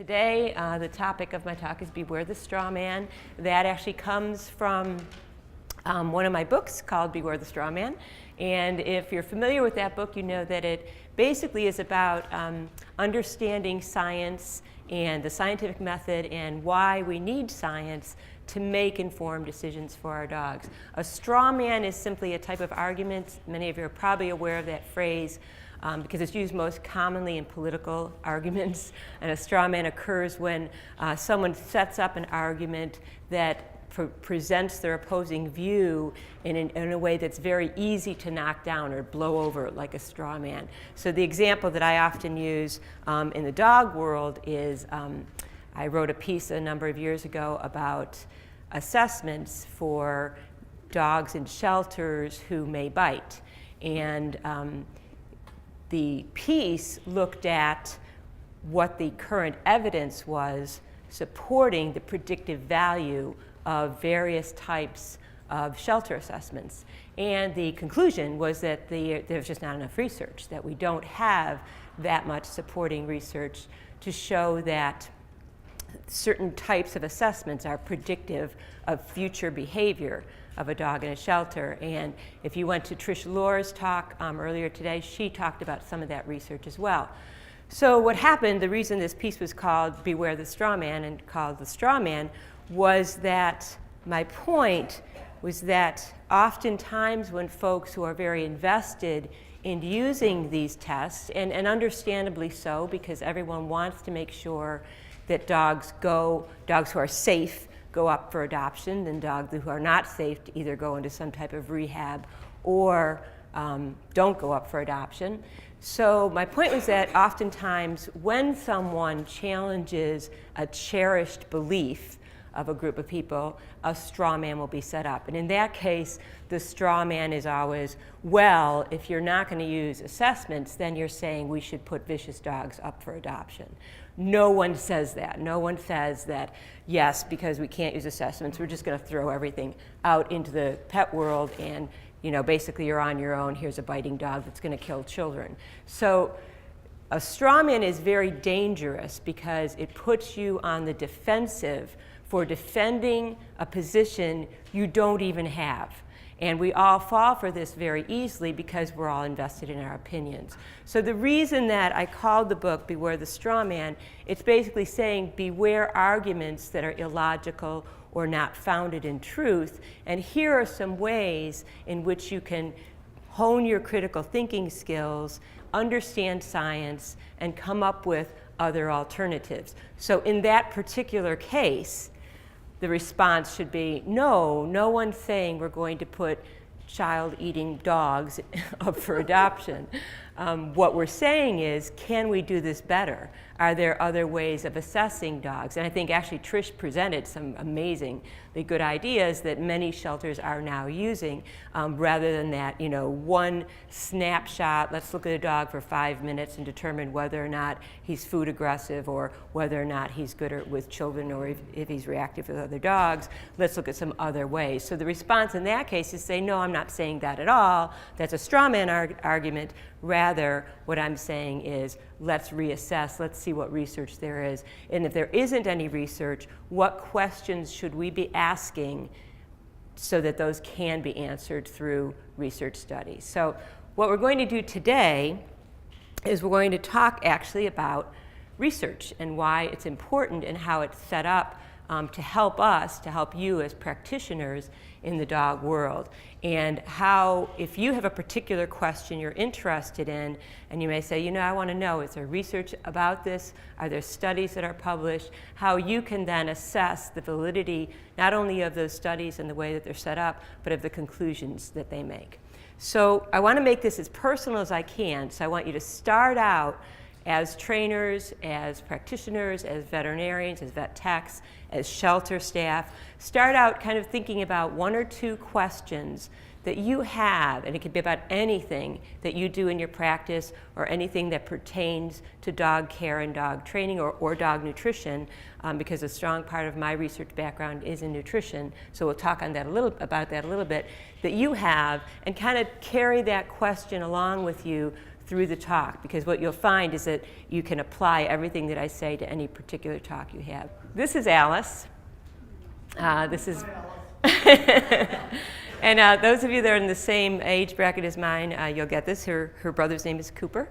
Today, the topic of my talk is Beware the Straw Man. That actually comes from one of my books called Beware the Straw Man. And if you're familiar with that book, you know that it basically is about understanding science and the scientific method and why we need science to make informed decisions for our dogs. A straw man is simply a type of argument. Many of you are probably aware of that phrase because it's used most commonly in political arguments. And a straw man occurs when someone sets up an argument that presents their opposing view in a way that's very easy to knock down or blow over like a straw man. So the example that I often use in the dog world is I wrote a piece a number of years ago about assessments for dogs in shelters who may bite. And the piece looked at what the current evidence was supporting the predictive value of various types of shelter assessments. And the conclusion was that there's just not enough research, that we don't have that much supporting research to show that certain types of assessments are predictive of future behavior of a dog in a shelter. And if you went to Trish Lohr's talk earlier today, she talked about some of that research as well. So what happened, the reason this piece was called Beware the Straw Man and called The Straw Man, was that my point was that oftentimes when folks who are very invested in using these tests, and understandably so, because everyone wants to make sure that dogs who are safe go up for adoption, and dogs who are not safe to either go into some type of rehab or don't go up for adoption. So my point was that oftentimes when someone challenges a cherished belief of a group of people, a straw man will be set up. And in that case, the straw man is always, well, if you're not going to use assessments, then you're saying we should put vicious dogs up for adoption. No one says that. No one says that, yes, because we can't use assessments, we're just going to throw everything out into the pet world and, you know, basically you're on your own. Here's a biting dog that's going to kill children. So a straw man is very dangerous because it puts you on the defensive for defending a position you don't even have. And we all fall for this very easily because we're all invested in our opinions. So the reason that I called the book Beware the Straw Man, it's basically saying beware arguments that are illogical or not founded in truth. And here are some ways in which you can hone your critical thinking skills, understand science, and come up with other alternatives. So in that particular case, the response should be, no one's saying we're going to put child-eating dogs up for adoption. What we're saying is, can we do this better? Are there other ways of assessing dogs? And I think actually Trish presented some amazingly good ideas that many shelters are now using, rather than that, you know, one snapshot, let's look at a dog for 5 minutes and determine whether or not he's food aggressive or whether or not he's good with children or if he's reactive with other dogs. Let's look at some other ways. So the response in that case is say, no, I'm not saying that at all. That's a straw man argument. Rather, what I'm saying is, let's reassess, let's see what research there is. And if there isn't any research, what questions should we be asking so that those can be answered through research studies? So what we're going to do today is we're going to talk actually about research and why it's important and how it's set up to help us, to help you as practitioners in the dog world. And how, if you have a particular question you're interested in, and you may say, you know, I want to know, is there research about this? Are there studies that are published? How you can then assess the validity, not only of those studies and the way that they're set up, but of the conclusions that they make. So I want to make this as personal as I can. So I want you to start out as trainers, as practitioners, as veterinarians, as vet techs, as shelter staff. Start out kind of thinking about one or two questions that you have, and it could be about anything that you do in your practice or anything that pertains to dog care and dog training or dog nutrition, because a strong part of my research background is in nutrition. So we'll talk on that about that a little bit, that you have, and kind of carry that question along with you through the talk, because what you'll find is that you can apply everything that I say to any particular talk you have. This is Alice. This is and those of you that are in the same age bracket as mine, you'll get this. Her brother's name is Cooper.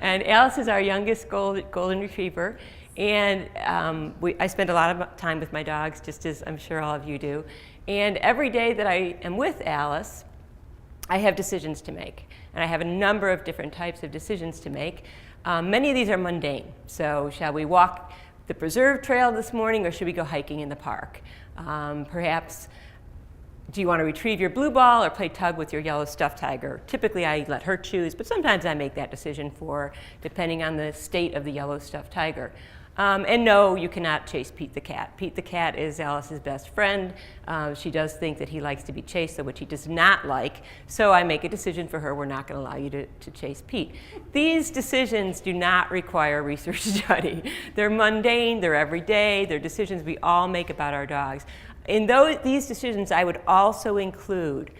And Alice is our youngest golden retriever. And I spend a lot of time with my dogs, just as I'm sure all of you do. And every day that I am with Alice, I have decisions to make. And I have a number of different types of decisions to make. Many of these are mundane. So shall we walk the preserve trail this morning, or should we go hiking in the park? Perhaps, do you want to retrieve your blue ball or play tug with your yellow stuffed tiger? Typically, I let her choose, but sometimes I make that decision for her, depending on the state of the yellow stuffed tiger. And no, you cannot chase Pete the cat. Pete the cat is Alice's best friend. She does think that he likes to be chased, which he does not like. So I make a decision for her. We're not going to allow you to chase Pete. These decisions do not require research study. They're mundane. They're everyday. They're decisions we all make about our dogs. In these decisions, I would also include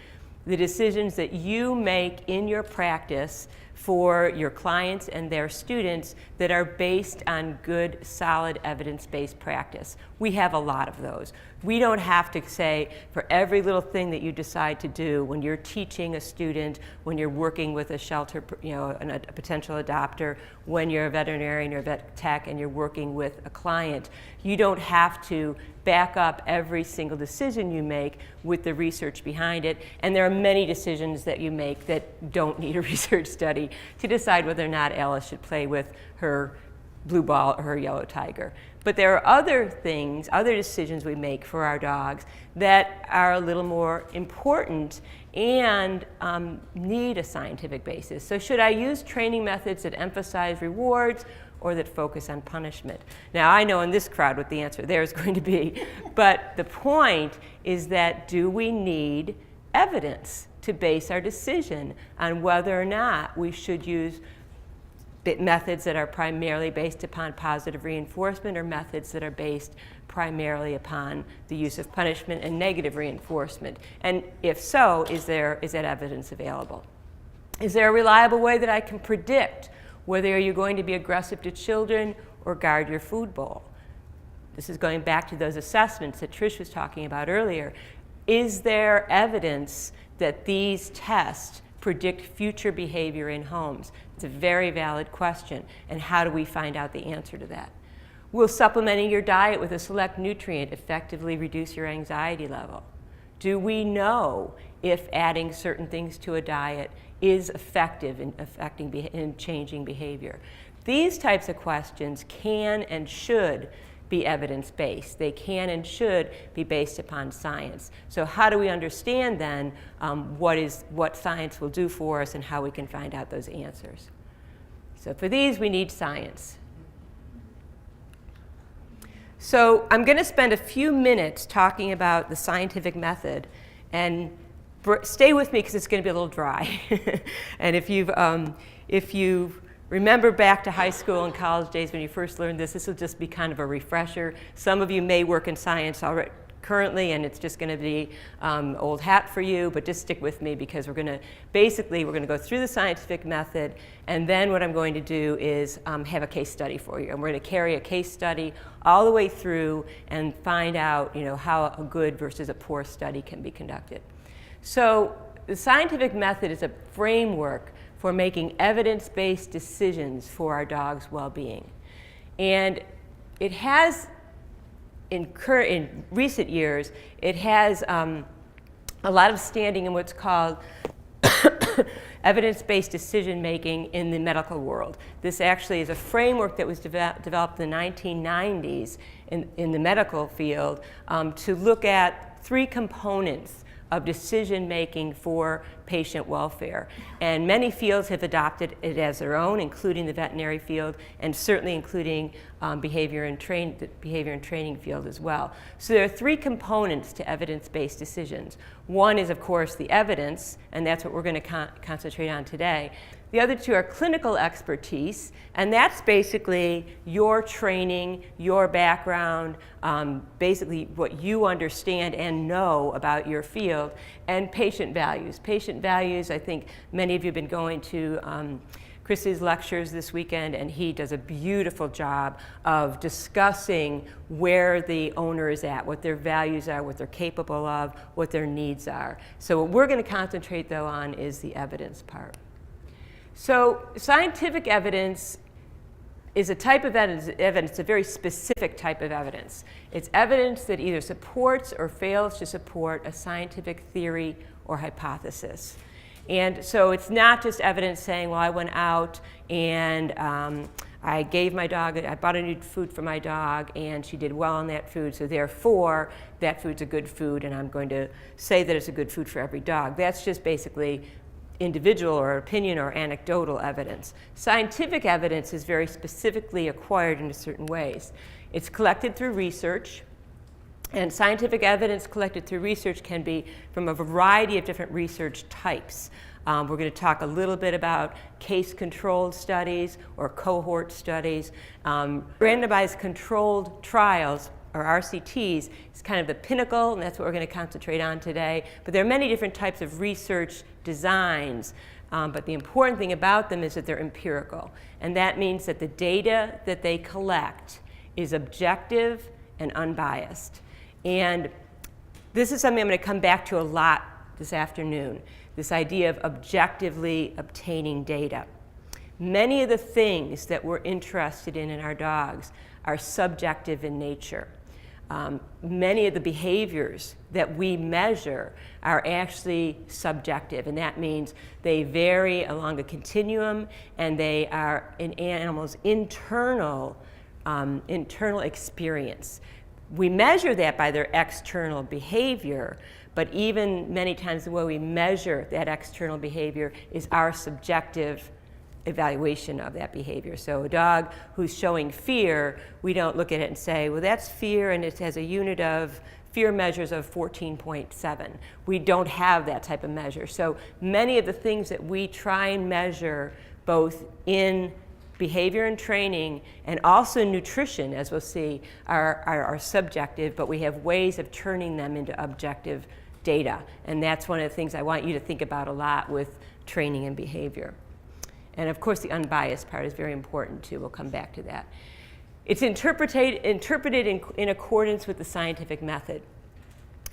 the decisions that you make in your practice for your clients and their students that are based on good, solid, evidence-based practice. We have a lot of those. We don't have to say for every little thing that you decide to do when you're teaching a student, when you're working with a shelter, a potential adopter, when you're a veterinarian or a vet tech and you're working with a client, you don't have to back up every single decision you make with the research behind it. And there are many decisions that you make that don't need a research study to decide whether or not Alice should play with her blue ball or her yellow tiger. But there are other things, other decisions we make for our dogs that are a little more important and need a scientific basis. So should I use training methods that emphasize rewards or that focus on punishment? Now, I know in this crowd what the answer there is going to be, but the point is that do we need evidence to base our decision on whether or not we should use methods that are primarily based upon positive reinforcement or methods that are based primarily upon the use of punishment and negative reinforcement? And if so, is that evidence available? Is there a reliable way that I can predict whether you're going to be aggressive to children or guard your food bowl? This is going back to those assessments that Trish was talking about earlier. Is there evidence that these tests predict future behavior in homes? It's a very valid question. And how do we find out the answer to that? Will supplementing your diet with a select nutrient effectively reduce your anxiety level? Do we know if adding certain things to a diet is effective in changing behavior? These types of questions can and should be evidence-based. They can and should be based upon science. So how do we understand then what science will do for us and how we can find out those answers? So for these, we need science. So I'm going to spend a few minutes talking about the scientific method, and stay with me because it's going to be a little dry. And if you remember back to high school and college days when you first learned this will just be kind of a refresher. Some of you may work in science already currently, and it's just going to be old hat for you, but just stick with me because we're going to go through the scientific method, and then what I'm going to do is have a case study for you. And we're going to carry a case study all the way through and find out how a good versus a poor study can be conducted. So the scientific method is a framework for making evidence-based decisions for our dog's well-being. And it has, in recent years, it has a lot of standing in what's called evidence-based decision-making in the medical world. This actually is a framework that was developed in the 1990s in the medical field to look at three components of decision-making for patient welfare. And many fields have adopted it as their own, including the veterinary field, and certainly including the behavior and training field as well. So there are three components to evidence-based decisions. One is, of course, the evidence, and that's what we're going to concentrate on today. The other two are clinical expertise, and that's basically your training, your background, basically what you understand and know about your field, and patient values. Patient values, I think many of you have been going to Chris's lectures this weekend, and he does a beautiful job of discussing where the owner is at, what their values are, what they're capable of, what their needs are. So what we're going to concentrate, though, on is the evidence part. So scientific evidence is a type of evidence, a very specific type of evidence. It's evidence that either supports or fails to support a scientific theory or hypothesis. And so it's not just evidence saying, well, I went out and I gave my dog, I bought a new food for my dog and she did well on that food, so therefore that food's a good food and I'm going to say that it's a good food for every dog. That's just basically individual or opinion or anecdotal evidence. Scientific evidence is very specifically acquired in certain ways. It's collected through research, and scientific evidence collected through research can be from a variety of different research types. We're going to talk a little bit about case-controlled studies or cohort studies. Randomized controlled trials, or RCTs, is kind of the pinnacle, and that's what we're going to concentrate on today. But there are many different types of research designs, but the important thing about them is that they're empirical. And that means that the data that they collect is objective and unbiased. And this is something I'm going to come back to a lot this afternoon, this idea of objectively obtaining data. Many of the things that we're interested in our dogs are subjective in nature. Many of the behaviors that we measure are actually subjective, and that means they vary along a continuum, and they are in animals' internal experience. We measure that by their external behavior, but even many times the way we measure that external behavior is our subjective evaluation of that behavior. So a dog who's showing fear, we don't look at it and say, well, that's fear and it has a unit of fear measures of 14.7. We don't have that type of measure. So many of the things that we try and measure both in behavior and training and also nutrition, as we'll see, are subjective, but we have ways of turning them into objective data. And that's one of the things I want you to think about a lot with training and behavior. And of course, the unbiased part is very important too. We'll come back to that. It's interpreted in accordance with the scientific method.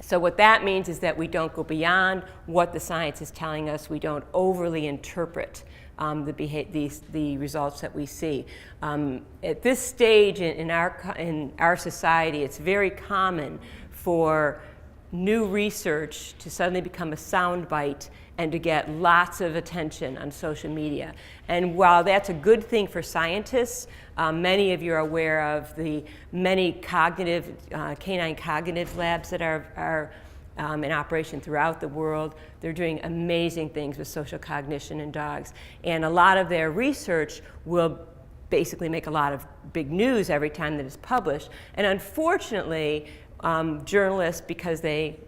So what that means is that we don't go beyond what the science is telling us. We don't overly interpret the results that we see. At this stage in our society, it's very common for new research to suddenly become a soundbite and to get lots of attention on social media. And while that's a good thing for scientists, many of you are aware of the many canine cognitive labs that are in operation throughout the world. They're doing amazing things with social cognition in dogs. And a lot of their research will basically make a lot of big news every time that it's published. And unfortunately, journalists, because they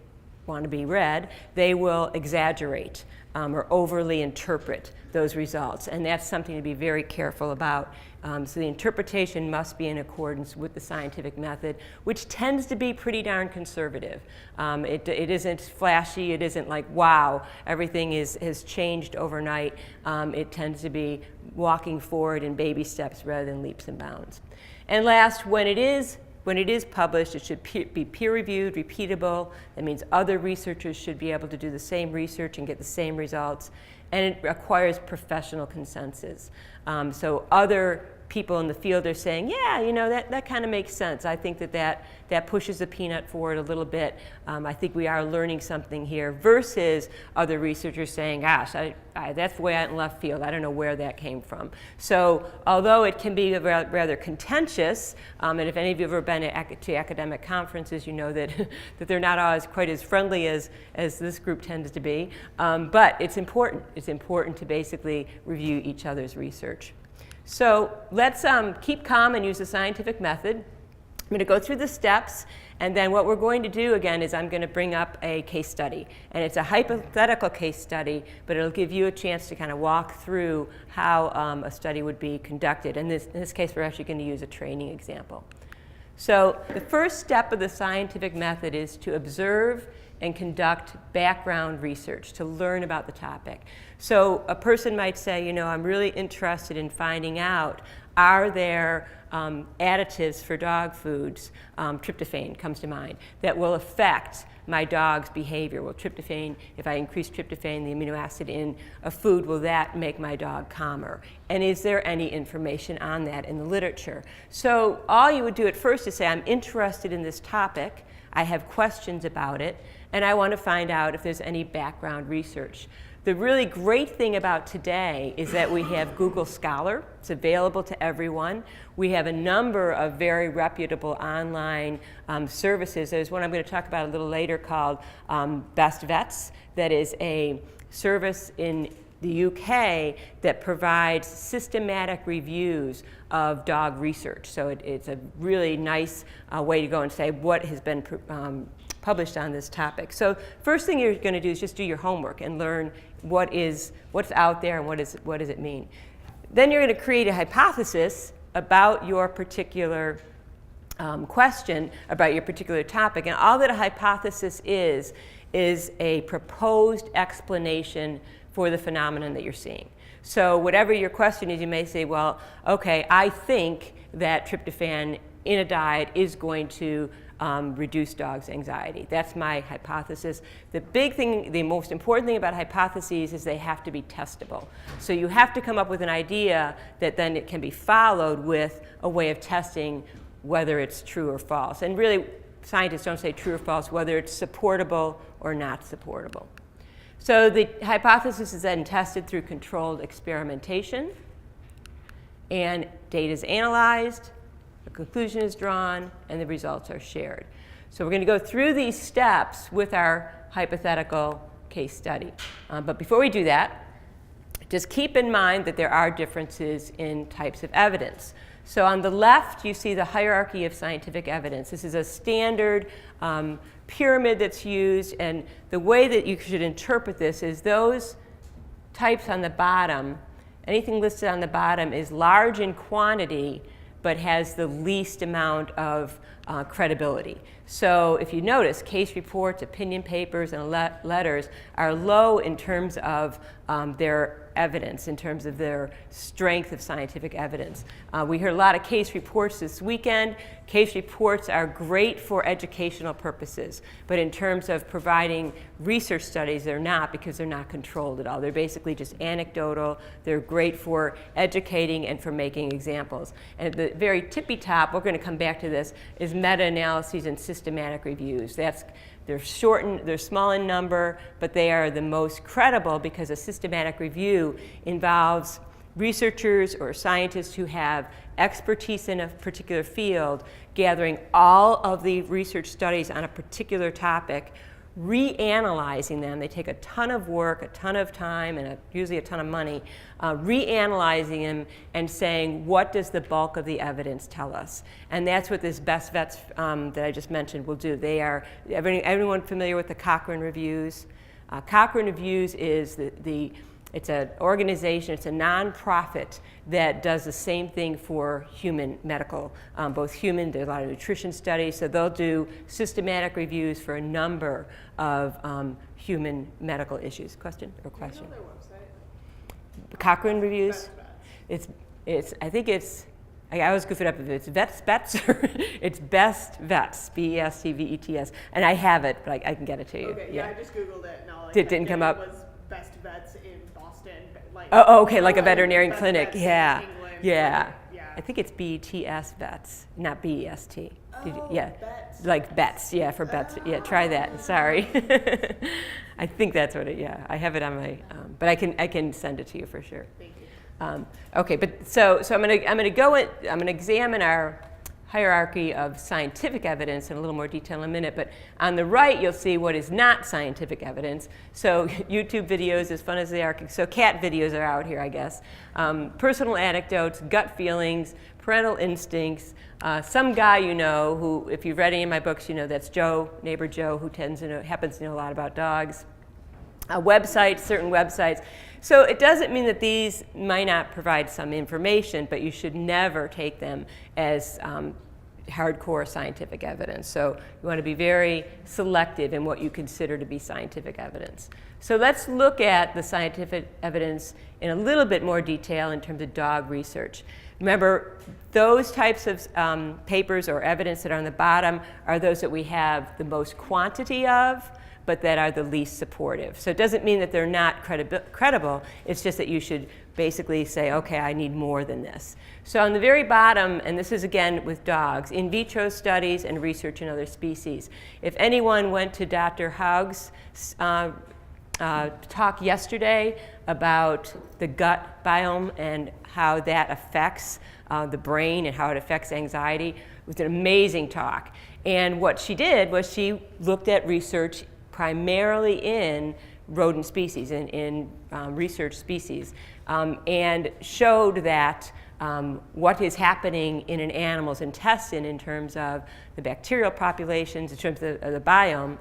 want to be read, they will exaggerate or overly interpret those results. And that's something to be very careful about. So the interpretation must be in accordance with the scientific method, which tends to be pretty darn conservative. It isn't flashy. It isn't like, wow, everything has changed overnight. It tends to be walking forward in baby steps rather than leaps and bounds. And last, when it is published, it should be peer-reviewed, repeatable. That means other researchers should be able to do the same research and get the same results. And it requires professional consensus. So other people in the field are saying, yeah, you know, that kind of makes sense. I think that pushes the peanut forward a little bit. I think we are learning something here, versus other researchers saying, gosh, that's way out in left field. I don't know where that came from. So although it can be rather contentious, and if any of you have ever been to academic conferences, you know that, that they're not always quite as friendly as this group tends to be. But it's important. It's important to basically review each other's research. So let's keep calm and use the scientific method. going to go through the steps, and then what we're going to do again is I'm going to bring up a case study. And it's a hypothetical case study, but it'll give you a chance to kind of walk through how a study would be conducted. And in this case, we're actually going to use a training example. So the first step of the scientific method is to observe and conduct background research to learn about the topic. So a person might say, you know, I'm really interested in finding out, are there additives for dog foods, tryptophan comes to mind, that will affect my dog's behavior? Will tryptophan, if I increase tryptophan, the amino acid in a food, will that make my dog calmer? And is there any information on that in the literature? So all you would do at first is say, I'm interested in this topic, I have questions about it, and I want to find out if there's any background research. The really great thing about today is that we have Google Scholar. It's available to everyone. We have a number of very reputable online services. There's one I'm going to talk about a little later called Best Vets. That is a service in the UK that provides systematic reviews of dog research. So it's a really nice way to go and say what has been published on this topic. So first thing you're going to do is just do your homework and learn what's out there and what does it mean. Then you're going to create a hypothesis about your particular question, about your particular topic. And all that a hypothesis is a proposed explanation for the phenomenon that you're seeing. So whatever your question is, you may say, well, okay, I think that tryptophan in a diet is going to reduce dogs' anxiety. That's my hypothesis. The big thing, the most important thing about hypotheses is they have to be testable. So you have to come up with an idea that then it can be followed with a way of testing whether it's true or false. And really, scientists don't say true or false, whether it's supportable or not supportable. So the hypothesis is then tested through controlled experimentation, and data is analyzed, a conclusion is drawn, and the results are shared. So we're going to go through these steps with our hypothetical case study. But before we do that, just keep in mind that there are differences in types of evidence. So on the left, you see the hierarchy of scientific evidence. This is a standard pyramid that's used, and the way that you should interpret this is those types on the bottom, anything listed on the bottom is large in quantity, but has the least amount of credibility. So if you notice, case reports, opinion papers, and letters are low in terms of their evidence, in terms of their strength of scientific evidence. We heard a lot of case reports this weekend. Case reports are great for educational purposes, but in terms of providing research studies, they're not, because they're not controlled at all. They're basically just anecdotal. They're great for educating and for making examples. And at the very tippy top, we're going to come back to this, is meta-analyses and systematic reviews. They're small in number, but they are the most credible because a systematic review involves researchers or scientists who have expertise in a particular field, gathering all of the research studies on a particular topic, reanalyzing them. They take a ton of work, a ton of time, and usually a ton of money, reanalyzing them and saying, what does the bulk of the evidence tell us? And that's what this Best Vets that I just mentioned will do. They are, everyone familiar with the Cochrane Reviews? Cochrane Reviews is it's an organization, it's a nonprofit that does the same thing for human medical, both human, there's a lot of nutrition studies, so they'll do systematic reviews for a number of human medical issues. Question or question? Do you know their website? Cochrane Reviews? I think it's, I always goof it up if it's Vets or it's Best Vets, B-E-S-T-V-E-T-S, and I have it, but I can get it to you. Okay, yeah, I just Googled it, and all I Didn't come up? was Best Vets in Boston. Like, oh, okay, like a veterinarian clinic, Vets yeah. in England, Yeah. yeah. I think it's B-E-T-S Vets, not B-E-S-T. Yeah. Bets. Like bets, yeah, for bets. Yeah, try that, sorry. I think that's what yeah, I have it on my, but I can send it to you for sure. Thank you. Okay, but so I'm gonna examine our hierarchy of scientific evidence in a little more detail in a minute, but on the right you'll see what is not scientific evidence. So YouTube videos, as fun as they are, so cat videos are out here, I guess. Personal anecdotes, gut feelings, parental instincts, some guy you know who, if you've read any of my books, you know that's Joe, neighbor Joe, who happens to know a lot about dogs. Websites, certain websites. So it doesn't mean that these might not provide some information, but you should never take them as hardcore scientific evidence. So you want to be very selective in what you consider to be scientific evidence. So let's look at the scientific evidence in a little bit more detail in terms of dog research. Remember, those types of papers or evidence that are on the bottom are those that we have the most quantity of, but that are the least supportive. So it doesn't mean that they're not credible, it's just that you should basically say, okay, I need more than this. So on the very bottom, and this is again with dogs, in vitro studies and research in other species. If anyone went to Dr. Haug's talk yesterday about the gut biome and how that affects the brain and how it affects anxiety, it was an amazing talk. And what she did was she looked at research primarily in rodent species, in research species, and showed that what is happening in an animal's intestine in terms of the bacterial populations, in terms of the biome,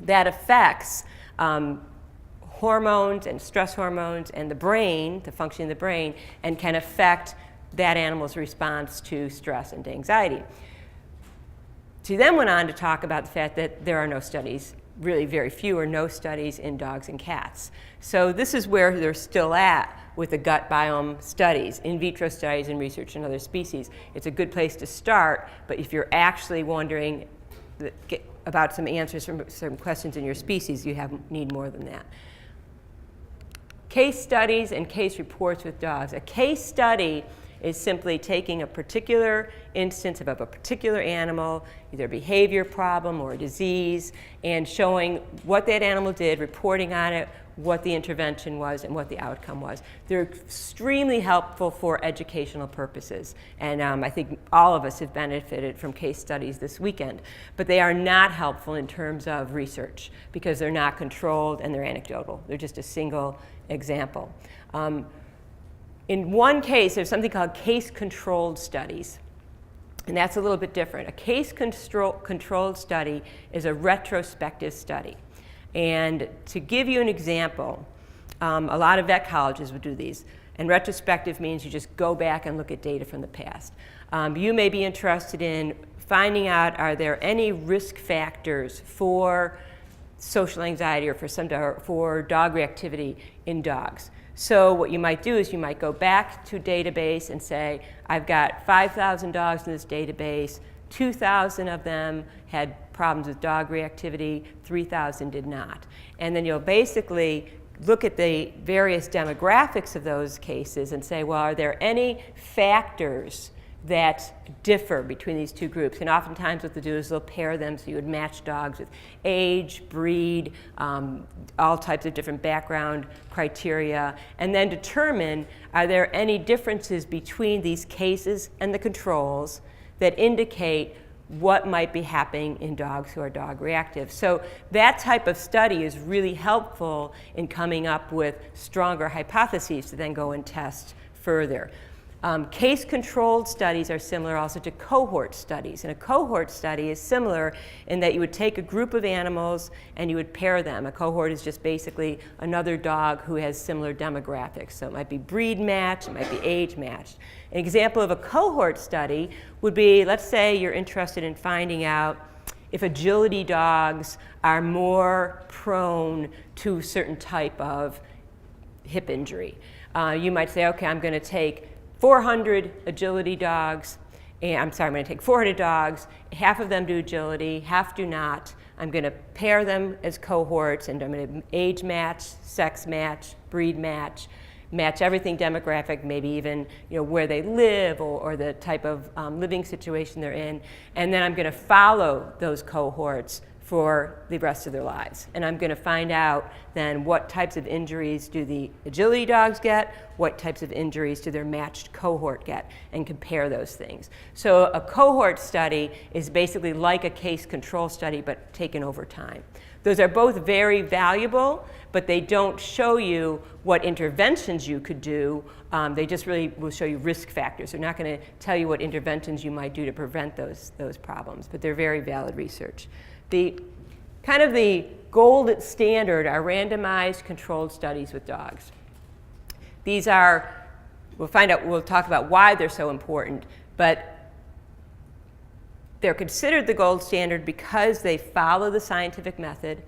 that affects hormones and stress hormones and the brain, the function of the brain, and can affect that animal's response to stress and anxiety. She then went on to talk about the fact that there are no studies, really very few or no studies in dogs and cats. So this is where they're still at with the gut biome studies, in vitro studies and research in other species. It's a good place to start, but if you're actually wondering about some answers from some questions in your species, you need more than that. Case studies and case reports with dogs. A case study is simply taking a particular instance of a particular animal, either a behavior problem or a disease, and showing what that animal did, reporting on it, what the intervention was, and what the outcome was. They're extremely helpful for educational purposes, and I think all of us have benefited from case studies this weekend. But they are not helpful in terms of research because they're not controlled and they're anecdotal. They're just a single example. In one case, there's something called case-controlled studies, and that's a little bit different. A case-controlled study is a retrospective study. And to give you an example, a lot of vet colleges would do these, and retrospective means you just go back and look at data from the past. You may be interested in finding out, are there any risk factors for social anxiety or for dog reactivity in dogs? So what you might do is you might go back to a database and say, I've got 5,000 dogs in this database, 2,000 of them had problems with dog reactivity, 3,000 did not. And then you'll basically look at the various demographics of those cases and say, well, are there any factors that differ between these two groups? And oftentimes what they'll do is they'll pair them, so you would match dogs with age, breed, all types of different background criteria, and then determine, are there any differences between these cases and the controls that indicate what might be happening in dogs who are dog reactive. So that type of study is really helpful in coming up with stronger hypotheses to then go and test further. Case-controlled studies are similar also to cohort studies. And a cohort study is similar in that you would take a group of animals and you would pair them. A cohort is just basically another dog who has similar demographics. So it might be breed matched, it might be age matched. An example of a cohort study would be, let's say you're interested in finding out if agility dogs are more prone to a certain type of hip injury. You might say, okay, I'm going to take 400 agility dogs, and I'm going to take 400 dogs, half of them do agility, half do not. I'm going to pair them as cohorts, and I'm going to age match, sex match, breed match, match everything demographic, maybe even where they live or the type of living situation they're in. And then I'm going to follow those cohorts for the rest of their lives. And I'm going to find out then what types of injuries do the agility dogs get, what types of injuries do their matched cohort get, and compare those things. So a cohort study is basically like a case control study but taken over time. Those are both very valuable, but they don't show you what interventions you could do. They just really will show you risk factors. They're not going to tell you what interventions you might do to prevent those problems, but they're very valid research. The gold standard are randomized controlled studies with dogs. These are, we'll talk about why they're so important, but they're considered the gold standard because they follow the scientific method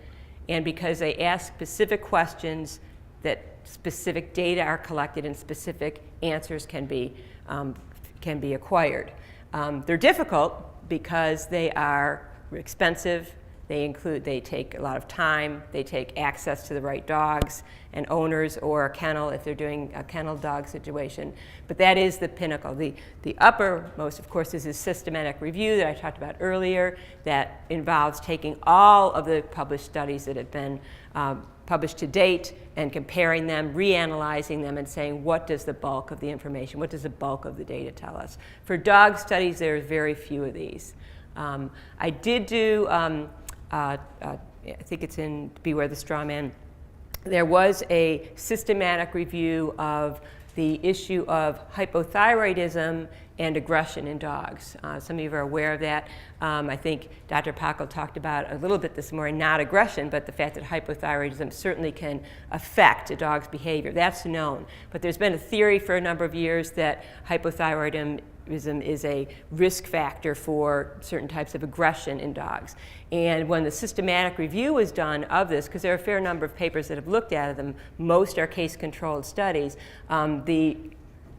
and because they ask specific questions that specific data are collected and specific answers can be acquired. They're difficult because they are expensive. They take a lot of time. They take access to the right dogs and owners or a kennel if they're doing a kennel dog situation. But that is the pinnacle. The uppermost, of course, is a systematic review that I talked about earlier that involves taking all of the published studies that have been published to date and comparing them, reanalyzing them, and saying what does the bulk of the information, what does the bulk of the data tell us. For dog studies, there's very few of these. I did do I think it's in Beware the Straw Man. There was a systematic review of the issue of hypothyroidism and aggression in dogs. Some of you are aware of that. I think Dr. Packel talked about a little bit this morning, not aggression, but the fact that hypothyroidism certainly can affect a dog's behavior. That's known. But there's been a theory for a number of years that hypothyroidism is a risk factor for certain types of aggression in dogs. And when the systematic review was done of this, because there are a fair number of papers that have looked at them, most are case-controlled studies,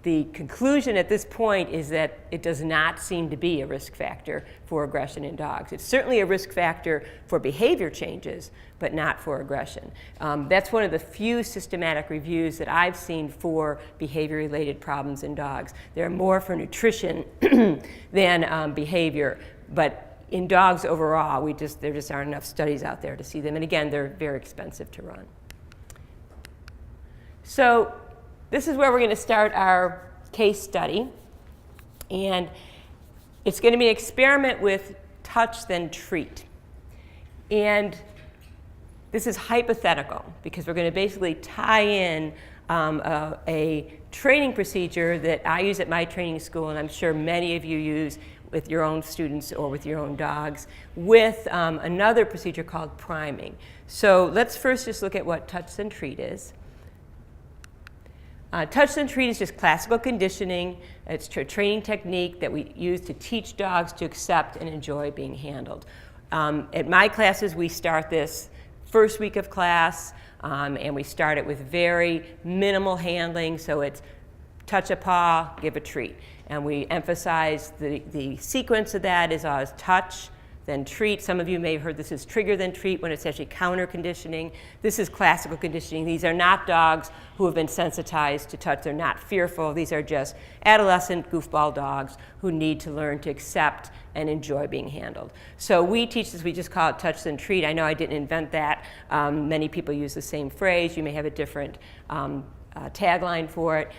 the conclusion at this point is that it does not seem to be a risk factor for aggression in dogs. It's certainly a risk factor for behavior changes, but not for aggression. That's one of the few systematic reviews that I've seen for behavior-related problems in dogs. They're more for nutrition than behavior, but in dogs overall, there just aren't enough studies out there to see them. And again, they're very expensive to run. So this is where we're going to start our case study. And it's going to be an experiment with touch then treat. And this is hypothetical because we're going to basically tie in a training procedure that I use at my training school, and I'm sure many of you use with your own students or with your own dogs, with another procedure called priming. So let's first just look at what touch then treat is. Touch then treat is just classical conditioning. It's a training technique that we use to teach dogs to accept and enjoy being handled. At my classes, we start this first week of class, and we start it with very minimal handling. So it's touch a paw, give a treat. And we emphasize the sequence of that is always touch, then treat. Some of you may have heard this is trigger then treat when it's actually counter conditioning. This is classical conditioning. These are not dogs who have been sensitized to touch. They're not fearful. These are just adolescent goofball dogs who need to learn to accept and enjoy being handled. So we teach this, we just call it touch then treat. I know I didn't invent that. Many people use the same phrase. You may have a different tagline for it.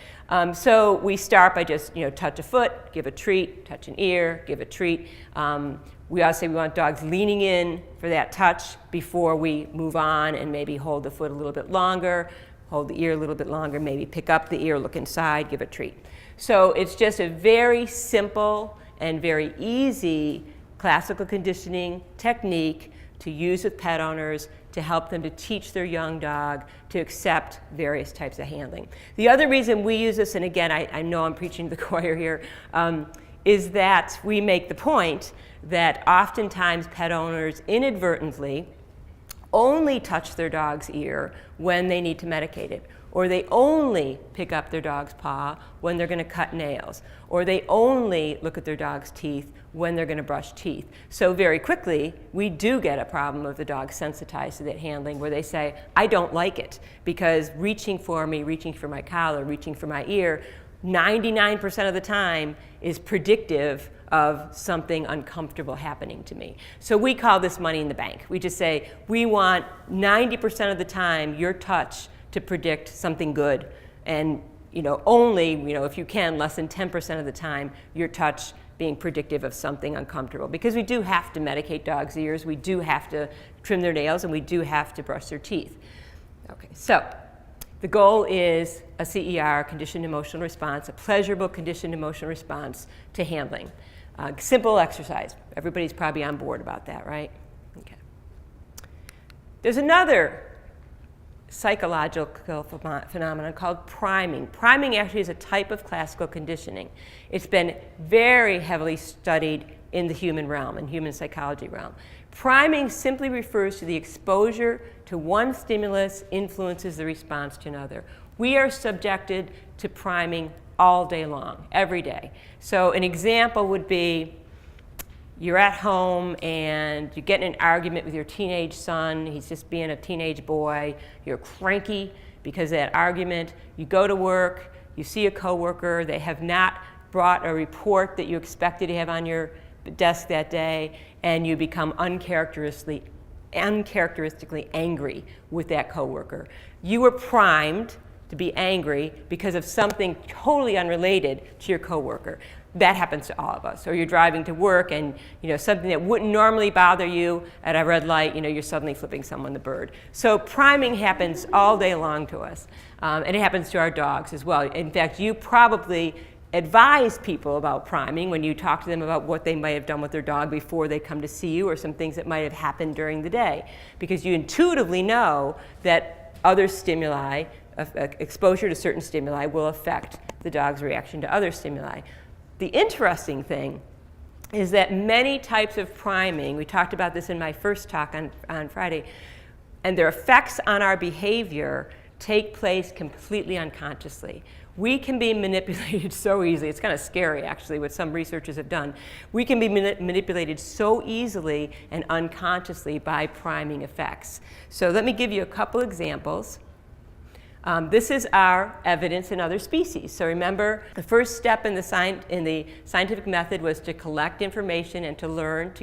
So we start by just touch a foot, give a treat, touch an ear, give a treat. We always say we want dogs leaning in for that touch before we move on and maybe hold the foot a little bit longer, hold the ear a little bit longer, maybe pick up the ear, look inside, give a treat. So it's just a very simple and very easy classical conditioning technique to use with pet owners to help them to teach their young dog to accept various types of handling. The other reason we use this, and again, I know I'm preaching to the choir here, is that we make the point that oftentimes pet owners inadvertently only touch their dog's ear when they need to medicate it, or they only pick up their dog's paw when they're going to cut nails, or they only look at their dog's teeth when they're going to brush teeth. So very quickly, we do get a problem of the dog sensitized to that handling where they say, I don't like it because reaching for me, reaching for my collar, reaching for my ear, 99% of the time is predictive of something uncomfortable happening to me. So we call this money in the bank. We just say, we want 90% of the time your touch to predict something good, and only, if you can, less than 10% of the time your touch being predictive of something uncomfortable. Because we do have to medicate dogs' ears, we do have to trim their nails, and we do have to brush their teeth. Okay, so the goal is a CER, conditioned emotional response, a pleasurable conditioned emotional response to handling. Simple exercise. Everybody's probably on board about that, right? Okay. There's another psychological phenomenon called priming. Priming actually is a type of classical conditioning. It's been very heavily studied in the human realm, in human psychology realm. Priming simply refers to the exposure to one stimulus influences the response to another. We are subjected to priming all day long, every day. So an example would be, you're at home and you get in an argument with your teenage son. He's just being a teenage boy. You're cranky because of that argument. You go to work, you see a coworker. They have not brought a report that you expected to have on your desk that day, and you become uncharacteristically angry with that coworker. You were primed to be angry because of something totally unrelated to your coworker. That happens to all of us. Or you're driving to work and something that wouldn't normally bother you at a red light, you're suddenly flipping someone the bird. So priming happens all day long to us. And it happens to our dogs as well. In fact, you probably advise people about priming when you talk to them about what they might have done with their dog before they come to see you, or some things that might have happened during the day. Because you intuitively know that other stimuli, exposure to certain stimuli, will affect the dog's reaction to other stimuli. The interesting thing is that many types of priming, we talked about this in my first talk on Friday, and their effects on our behavior take place completely unconsciously. We can be manipulated so easily. It's kind of scary, actually, what some researchers have done. We can be manipulated so easily and unconsciously by priming effects. So let me give you a couple examples. This is our evidence in other species. So remember, the first step in the scientific method was to collect information and to learn,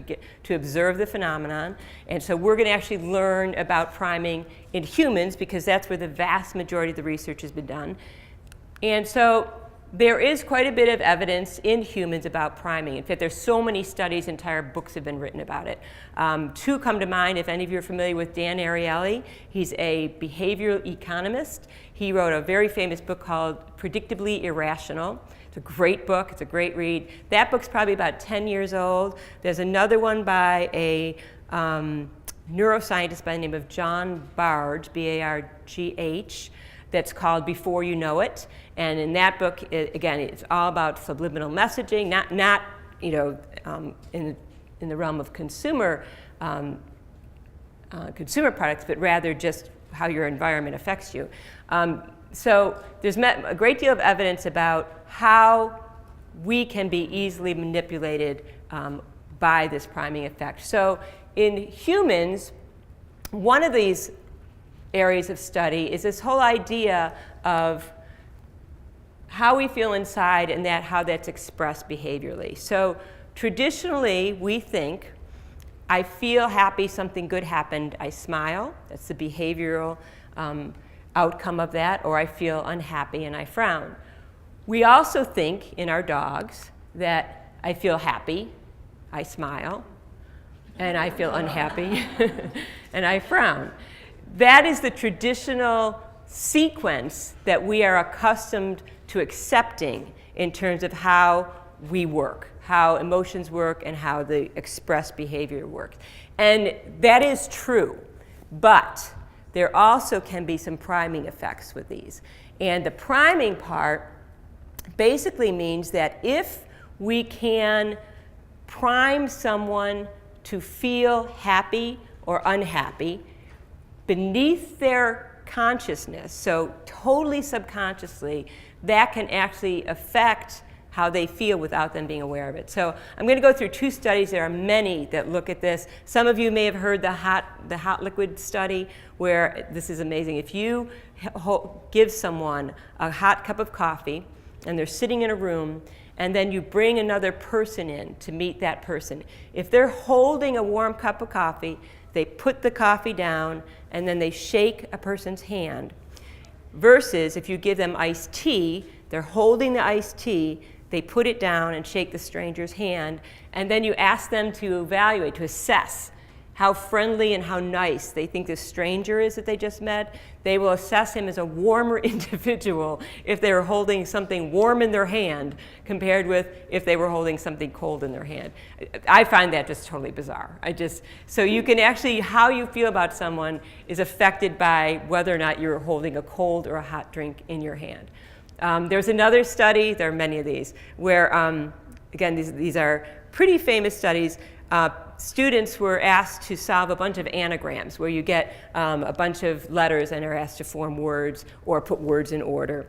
to observe the phenomenon. And so we're going to actually learn about priming in humans, because that's where the vast majority of the research has been done. And so there is quite a bit of evidence in humans about priming. In fact, there's so many studies, entire books have been written about it. Two come to mind, if any of you are familiar with Dan Ariely. He's a behavioral economist. He wrote a very famous book called Predictably Irrational. It's a great book, it's a great read. That book's probably about 10 years old. There's another one by a neuroscientist by the name of John Bargh, B-A-R-G-H, that's called Before You Know It. And in that book, again, it's all about subliminal messaging, not in the realm of consumer products, but rather just how your environment affects you. So there's a great deal of evidence about how we can be easily manipulated by this priming effect. So in humans, one of these areas of study is this whole idea of how we feel inside and how that's expressed behaviorally. So traditionally, we think, I feel happy, something good happened, I smile. That's the behavioral outcome of that. Or I feel unhappy and I frown. We also think in our dogs that I feel happy, I smile, and I feel unhappy, and I frown. That is the traditional sequence that we are accustomed to accepting in terms of how we work, how emotions work, and how the expressed behavior works. And that is true, but there also can be some priming effects with these. And the priming part basically means that if we can prime someone to feel happy or unhappy beneath their consciousness, so totally subconsciously, that can actually affect how they feel without them being aware of it. So I'm going to go through two studies. There are many that look at this. Some of you may have heard the hot liquid study, where this is amazing. If you give someone a hot cup of coffee and they're sitting in a room and then you bring another person in to meet that person. If they're holding a warm cup of coffee, they put the coffee down and then they shake a person's hand. Versus if you give them iced tea, they're holding the iced tea, they put it down and shake the stranger's hand, and then you ask them to evaluate, to assess how friendly and how nice they think this stranger is that they just met. They will assess him as a warmer individual if they were holding something warm in their hand compared with if they were holding something cold in their hand. I find that just totally bizarre. So you can actually, how you feel about someone is affected by whether or not you're holding a cold or a hot drink in your hand. There's another study, there are many of these, where, again, these are pretty famous studies. Students were asked to solve a bunch of anagrams where you get a bunch of letters and are asked to form words or put words in order.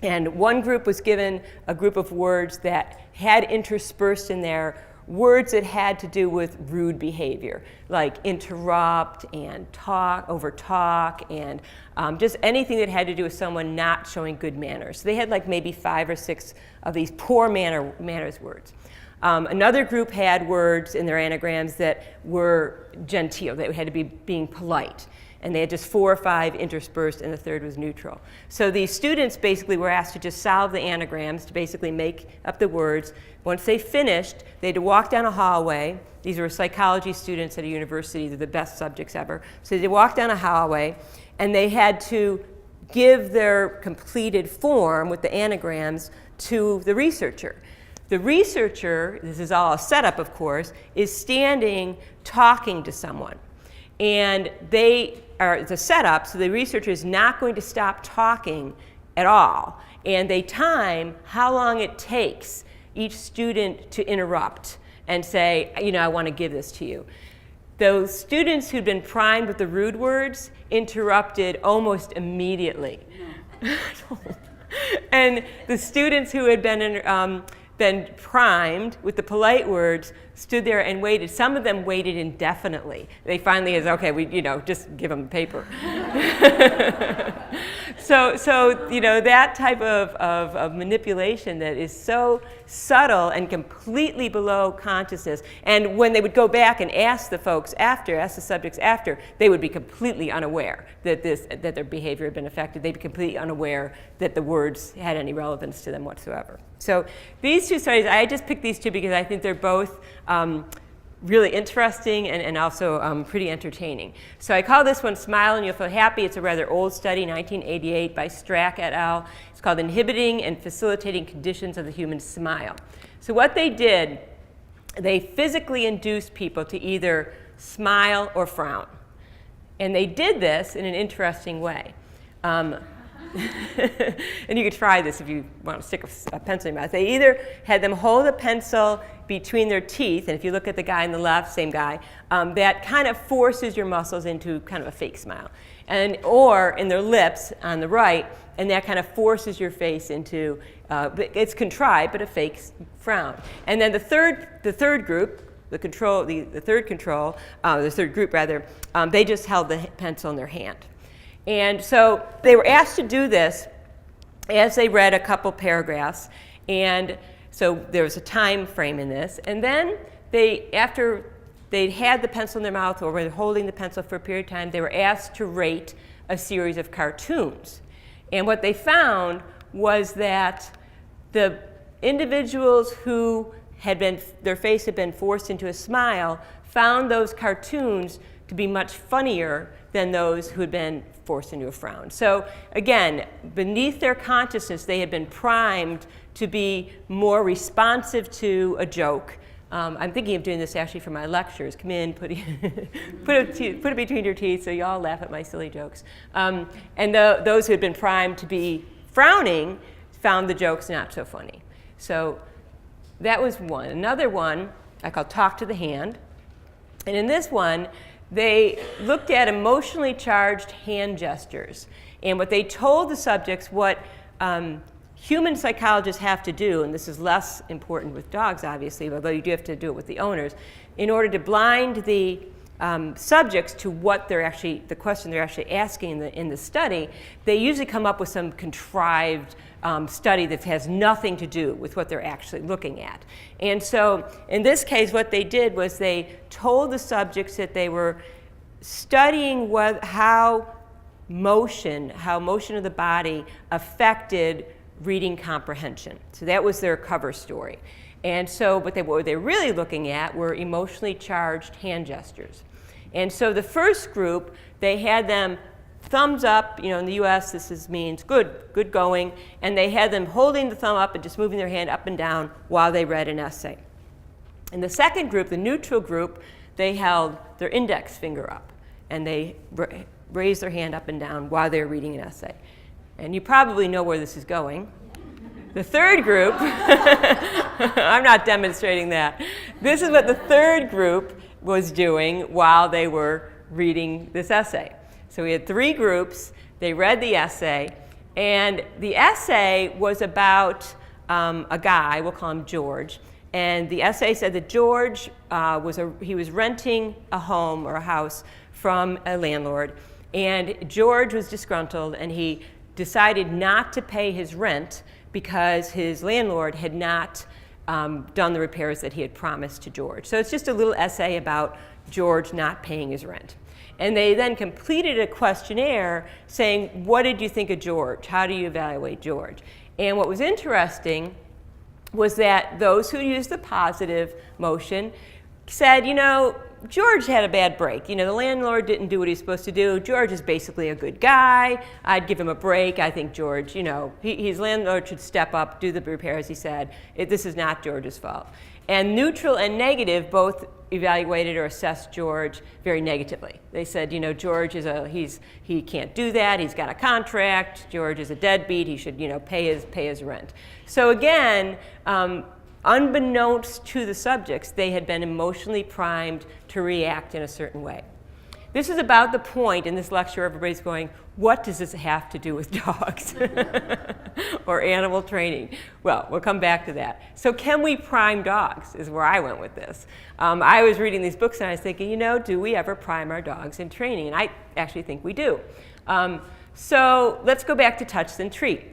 And one group was given a group of words that had interspersed in there words that had to do with rude behavior, like interrupt and talk, over talk, and just anything that had to do with someone not showing good manners. So they had like maybe 5 or 6 of these poor manners words. Another group had words in their anagrams that were genteel, that had to be being polite. And they had just 4 or 5 interspersed, and the third was neutral. So these students basically were asked to just solve the anagrams, to basically make up the words. Once they finished, they had to walk down a hallway. These were psychology students at a university. They're the best subjects ever. So they walked down a hallway, and they had to give their completed form with the anagrams to the researcher. The researcher, this is all a setup of course, is standing talking to someone. And they are, it's a setup, so the researcher is not going to stop talking at all. And they time how long it takes each student to interrupt and say, you know, I want to give this to you. Those students who'd been primed with the rude words interrupted almost immediately. And the students who had been primed with the polite words stood there and waited. Some of them waited indefinitely. They finally said, okay, just give them the paper. So that type of manipulation that is so subtle and completely below consciousness. And when they would go back and ask the subjects after, they would be completely unaware that their behavior had been affected. They'd be completely unaware that the words had any relevance to them whatsoever. So these 2 studies, I just picked these 2 because I think they're both really interesting and also pretty entertaining. So I call this one Smile and You'll Feel Happy. It's a rather old study, 1988, by Strack et al. It's called Inhibiting and Facilitating Conditions of the Human Smile. So what they did, they physically induced people to either smile or frown. And they did this in an interesting way. And you could try this if you want to stick a pencil in your mouth. They either had them hold a pencil between their teeth, and if you look at the guy on the left, same guy, that kind of forces your muscles into kind of a fake smile. Or in their lips on the right, and that kind of forces your face into, it's contrived, but a fake frown. And then the third group, the third group rather, they just held the pencil in their hand. And so they were asked to do this as they read a couple paragraphs. And so there was a time frame in this. And then after they'd had the pencil in their mouth or were holding the pencil for a period of time, they were asked to rate a series of cartoons. And what they found was that the individuals who their face had been forced into a smile found those cartoons to be much funnier than those who had been forced into a frown. So again, beneath their consciousness, they had been primed to be more responsive to a joke. I'm thinking of doing this actually for my lectures. Come in, put it between your teeth so you all laugh at my silly jokes. And those who had been primed to be frowning found the jokes not so funny. So that was one. Another one I call Talk to the Hand. And in this one, they looked at emotionally charged hand gestures. And what they told the subjects, what human psychologists have to do, and this is less important with dogs, obviously, although you do have to do it with the owners, in order to blind the subjects to what they're actually, the question they're actually asking in the study, they usually come up with some contrived study that has nothing to do with what they're actually looking at. And so in this case, what they did was they told the subjects that they were studying how motion of the body affected reading comprehension. So that was their cover story. And so, what they were really looking at were emotionally charged hand gestures. And so the first group, they had them thumbs up, in the US this means good going, and they had them holding the thumb up and just moving their hand up and down while they read an essay. In the second group, the neutral group, they held their index finger up and they raised their hand up and down while they were reading an essay. And you probably know where this is going. The third group, I'm not demonstrating that. This is what the third group was doing while they were reading this essay. So we had 3 groups. They read the essay, and the essay was about a guy, we'll call him George. And the essay said that George was renting a home or a house from a landlord, and George was disgruntled, and he decided not to pay his rent because his landlord had not done the repairs that he had promised to George. So it's just a little essay about George not paying his rent. And they then completed a questionnaire saying, what did you think of George? How do you evaluate George? And what was interesting was that those who used the positive motion said, George had a bad break. The landlord didn't do what he was supposed to do. George is basically a good guy. I'd give him a break. I think George, his landlord should step up, do the repairs, he said. This is not George's fault. And neutral and negative both evaluated or assessed George very negatively. They said, George he can't do that. He's got a contract. George is a deadbeat. He should, pay his rent. So again, unbeknownst to the subjects, they had been emotionally primed to react in a certain way. This is about the point in this lecture everybody's going, what does this have to do with dogs or animal training? Well, we'll come back to that. So can we prime dogs is where I went with this. I was reading these books and I was thinking, do we ever prime our dogs in training? And I actually think we do. So let's go back to touch then treat.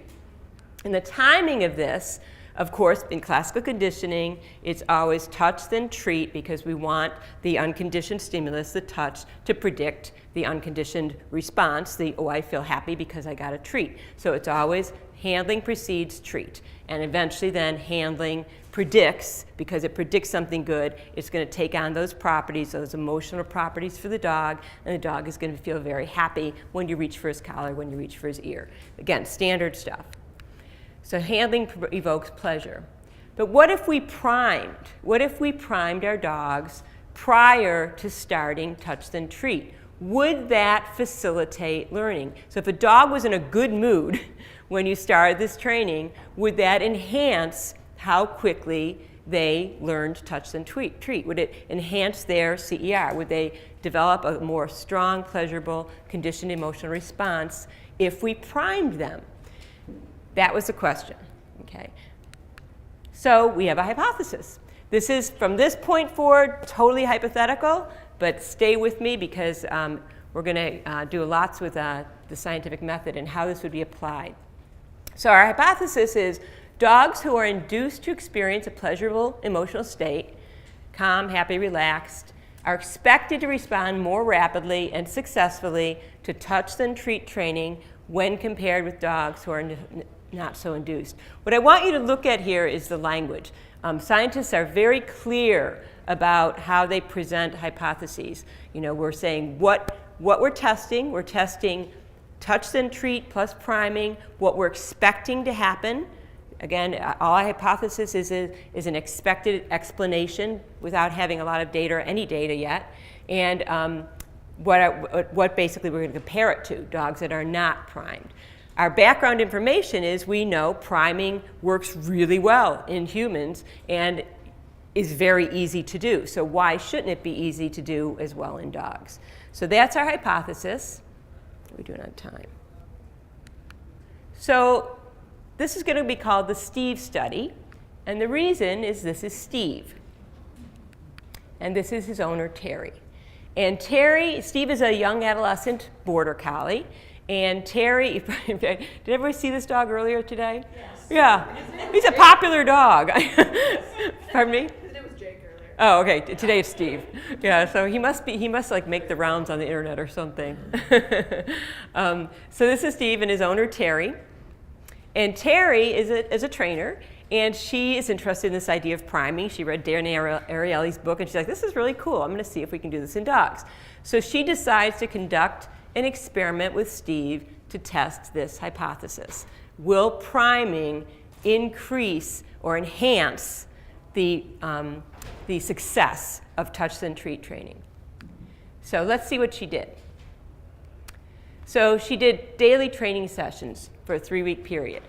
And the timing of this, of course, in classical conditioning, it's always touch then treat because we want the unconditioned stimulus, the touch, to predict the unconditioned response, oh, I feel happy because I got a treat. So it's always handling precedes treat. And eventually then handling predicts, because it predicts something good, it's going to take on those properties, those emotional properties for the dog, and the dog is going to feel very happy when you reach for his collar, when you reach for his ear. Again, standard stuff. So handling evokes pleasure. But what if we primed our dogs prior to starting touch then treat? Would that facilitate learning? So if a dog was in a good mood when you started this training, would that enhance how quickly they learned touch then treat? Would it enhance their CER? Would they develop a more strong, pleasurable, conditioned emotional response if we primed them? That was the question, okay? So we have a hypothesis. This is, from this point forward, totally hypothetical, but stay with me because we're going to do lots with the scientific method and how this would be applied. So our hypothesis is dogs who are induced to experience a pleasurable emotional state, calm, happy, relaxed, are expected to respond more rapidly and successfully to touch then treat training when compared with dogs who are not so induced. What I want you to look at here is the language. Scientists are very clear about how they present hypotheses. We're saying what we're testing. We're testing touch then treat plus priming, what we're expecting to happen. Again, all hypothesis is an expected explanation without having a lot of data or any data yet. And what basically we're going to compare it to, dogs that are not primed. Our background information is we know priming works really well in humans and is very easy to do. So why shouldn't it be easy to do as well in dogs? So that's our hypothesis. We're doing on time. So this is going to be called the Steve study. And the reason is this is Steve. And this is his owner, Terry. And Terry, Steve is a young adolescent border collie. And Terry, did everybody see this dog earlier today? Yes. Yeah, he's a popular dog. Pardon me? His name was Jake earlier. Oh, okay. Today it's Steve. Yeah, so he must like make the rounds on the internet or something. So this is Steve and his owner Terry. And Terry is a trainer, and she is interested in this idea of priming. She read Darren Ariely's book, and she's like, this is really cool. I'm going to see if we can do this in dogs. So she decides to conduct an experiment with Steve to test this hypothesis. Will priming increase or enhance the success of touch then treat training? So let's see what she did. So she did daily training sessions for a 3-week period.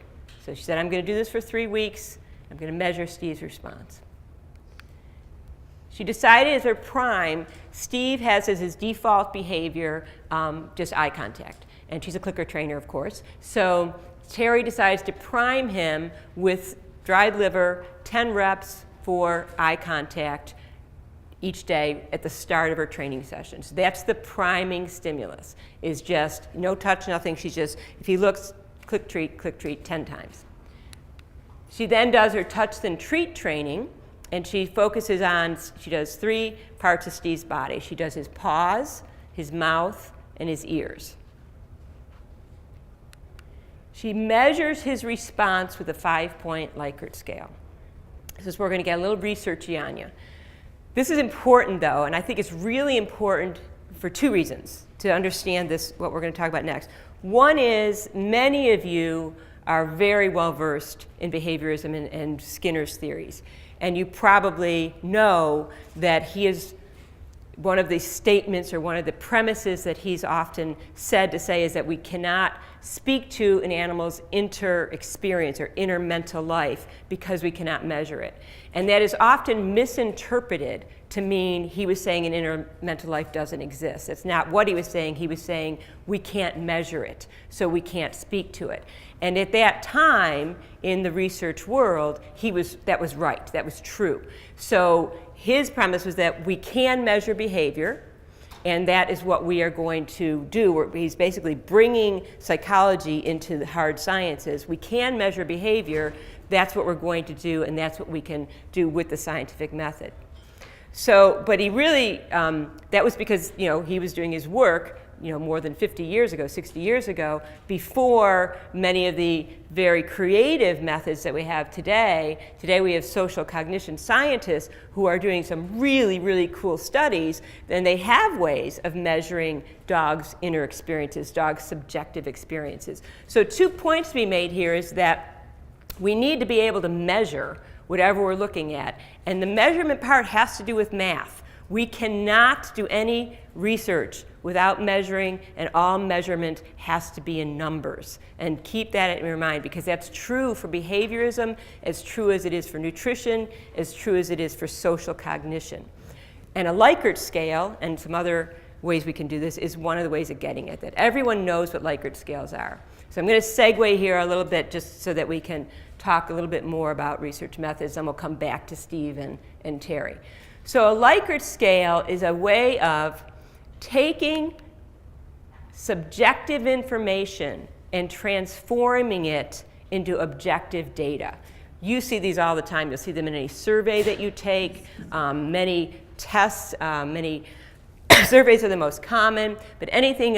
So she said, I'm going to do this for 3 weeks. I'm going to measure Steve's response. She decided as her prime, Steve has as his default behavior just eye contact. And she's a clicker trainer, of course. So Terry decides to prime him with dried liver, 10 reps for eye contact each day at the start of her training sessions. That's the priming stimulus, is just no touch, nothing. She's just, if he looks, click treat 10 times. She then does her touch then treat training, and she focuses on, she does 3 parts of Steve's body. She does his paws, his mouth, and his ears. She measures his response with a 5-point Likert scale. This is where we're going to get a little researchy on you. This is important, though, and I think it's really important for 2 reasons to understand this, what we're going to talk about next. One is many of you are very well versed in behaviorism and Skinner's theories, and you probably know that he is one of the statements or one of the premises that he's often said to say is that we cannot speak to an animal's inner experience or inner mental life because we cannot measure it. And that is often misinterpreted to mean he was saying an inner mental life doesn't exist. That's not what he was saying. He was saying we can't measure it, so we can't speak to it. And at that time in the research world, that was right, that was true. So his premise was that we can measure behavior, and that is what we are going to do. He's basically bringing psychology into the hard sciences. We can measure behavior, that's what we're going to do, and that's what we can do with the scientific method. So, but he really, that was because, he was doing his work, more than 50 years ago, 60 years ago, before many of the very creative methods that we have today. Today we have social cognition scientists who are doing some really, really cool studies, and they have ways of measuring dogs' inner experiences, dogs' subjective experiences. So 2 points to be made here is that we need to be able to measure whatever we're looking at, and the measurement part has to do with math. We cannot do any research without measuring, and all measurement has to be in numbers. And keep that in your mind, because that's true for behaviorism, as true as it is for nutrition, as true as it is for social cognition. And a Likert scale, and some other ways we can do this, is one of the ways of getting at that. Everyone knows what Likert scales are. So I'm going to segue here a little bit just so that we can talk a little bit more about research methods, and we'll come back to Steve and Terry. So a Likert scale is a way of taking subjective information and transforming it into objective data. You see these all the time. You'll see them in any survey that you take, many tests, many surveys are the most common, but anything,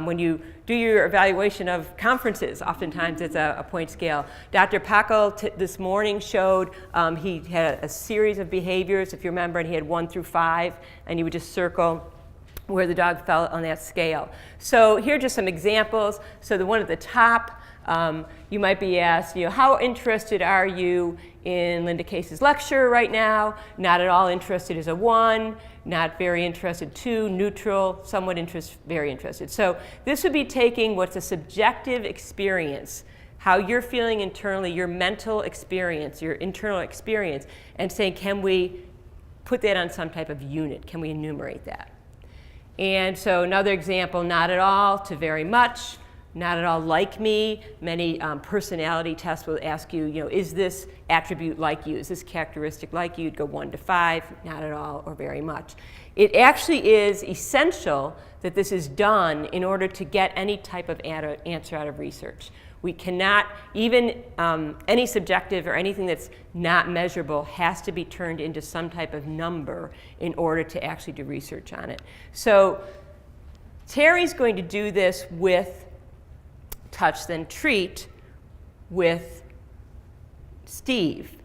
when you do your evaluation of conferences, oftentimes it's a point scale. Dr. Packel this morning showed he had a series of behaviors, if you remember, and he had 1 through 5, and you would just circle where the dog fell on that scale. So here are just some examples. So the one at the top, you might be asked, how interested are you in Linda Case's lecture right now? Not at all interested is a 1, not very interested 2, neutral, somewhat very interested. So this would be taking what's a subjective experience, how you're feeling internally, your mental experience, your internal experience, and saying, can we put that on some type of unit? Can we enumerate that? And so another example, not at all to very much, not at all like me. Many personality tests will ask you, is this attribute like you? Is this characteristic like you? You'd go 1 to 5, not at all or very much. It actually is essential that this is done in order to get any type of answer out of research. We cannot, even any subjective or anything that's not measurable has to be turned into some type of number in order to actually do research on it. So Terry's going to do this with touch, then treat with Steve.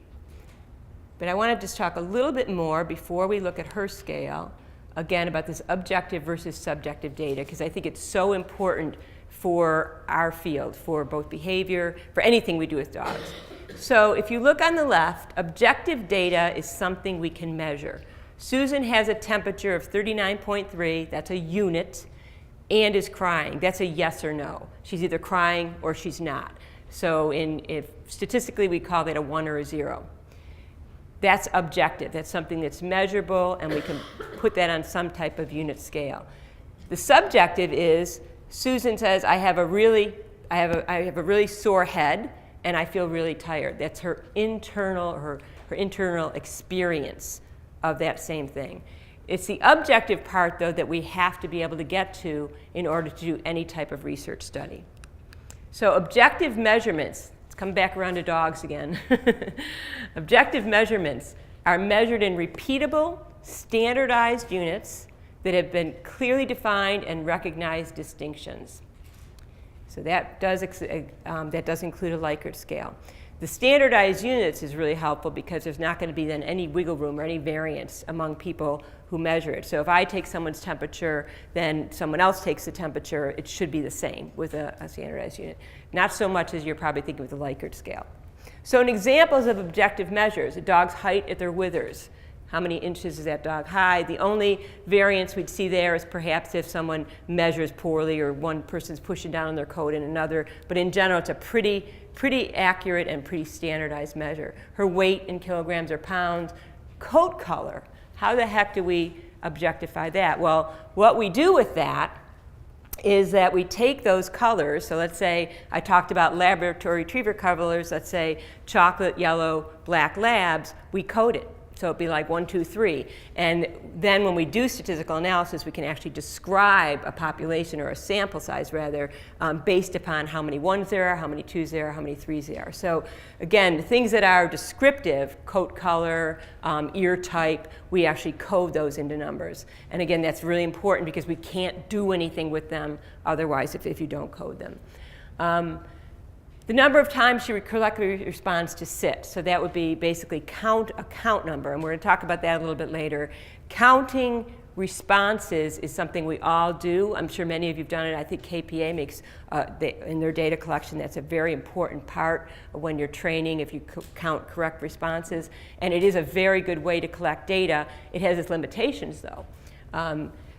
But I want to just talk a little bit more before we look at her scale, again, about this objective versus subjective data, because I think it's so important for our field, for both behavior, for anything we do with dogs. So if you look on the left, objective data is something we can measure. Susan has a temperature of 39.3, that's a unit, and is crying. That's a yes or no. She's either crying or she's not. So if statistically we call that a 1 or a 0. That's objective. That's something that's measurable, and we can put that on some type of unit scale. The subjective is Susan says, I have a really sore head, and I feel really tired. That's her internal experience of that same thing. It's the objective part, though, that we have to be able to get to in order to do any type of research study. So objective measurements, let's come back around to dogs again. Objective measurements are measured in repeatable, standardized units that have been clearly defined and recognized distinctions. So that does include a Likert scale. The standardized units is really helpful because there's not going to be then any wiggle room or any variance among people who measure it. So if I take someone's temperature, then someone else takes the temperature, it should be the same with a standardized unit. Not so much as you're probably thinking with the Likert scale. So in examples of objective measures, a dog's height at their withers. How many inches is that dog high? The only variance we'd see there is perhaps if someone measures poorly or one person's pushing down on their coat and another. But in general, it's a pretty accurate and pretty standardized measure. Her weight in kilograms or pounds. Coat color. How the heck do we objectify that? Well, what we do with that is that we take those colors. So let's say I talked about Labrador Retriever colors. Let's say chocolate, yellow, black Labs. We code it. So it'd be like 1, 2, 3. And then when we do statistical analysis, we can actually describe a population or a sample size rather based upon how many 1s there are, how many 2s there are, how many 3s there are. So again, things that are descriptive, coat color, ear type, we actually code those into numbers. And again, that's really important because we can't do anything with them otherwise if you don't code them. The number of times she collectively responds to sit. So that would be basically a count number. And we're going to talk about that a little bit later. Counting responses is something we all do. I'm sure many of you have done it. I think KPA makes, in their data collection, that's a very important part of when you're training, if you count correct responses. And it is a very good way to collect data. It has its limitations, though.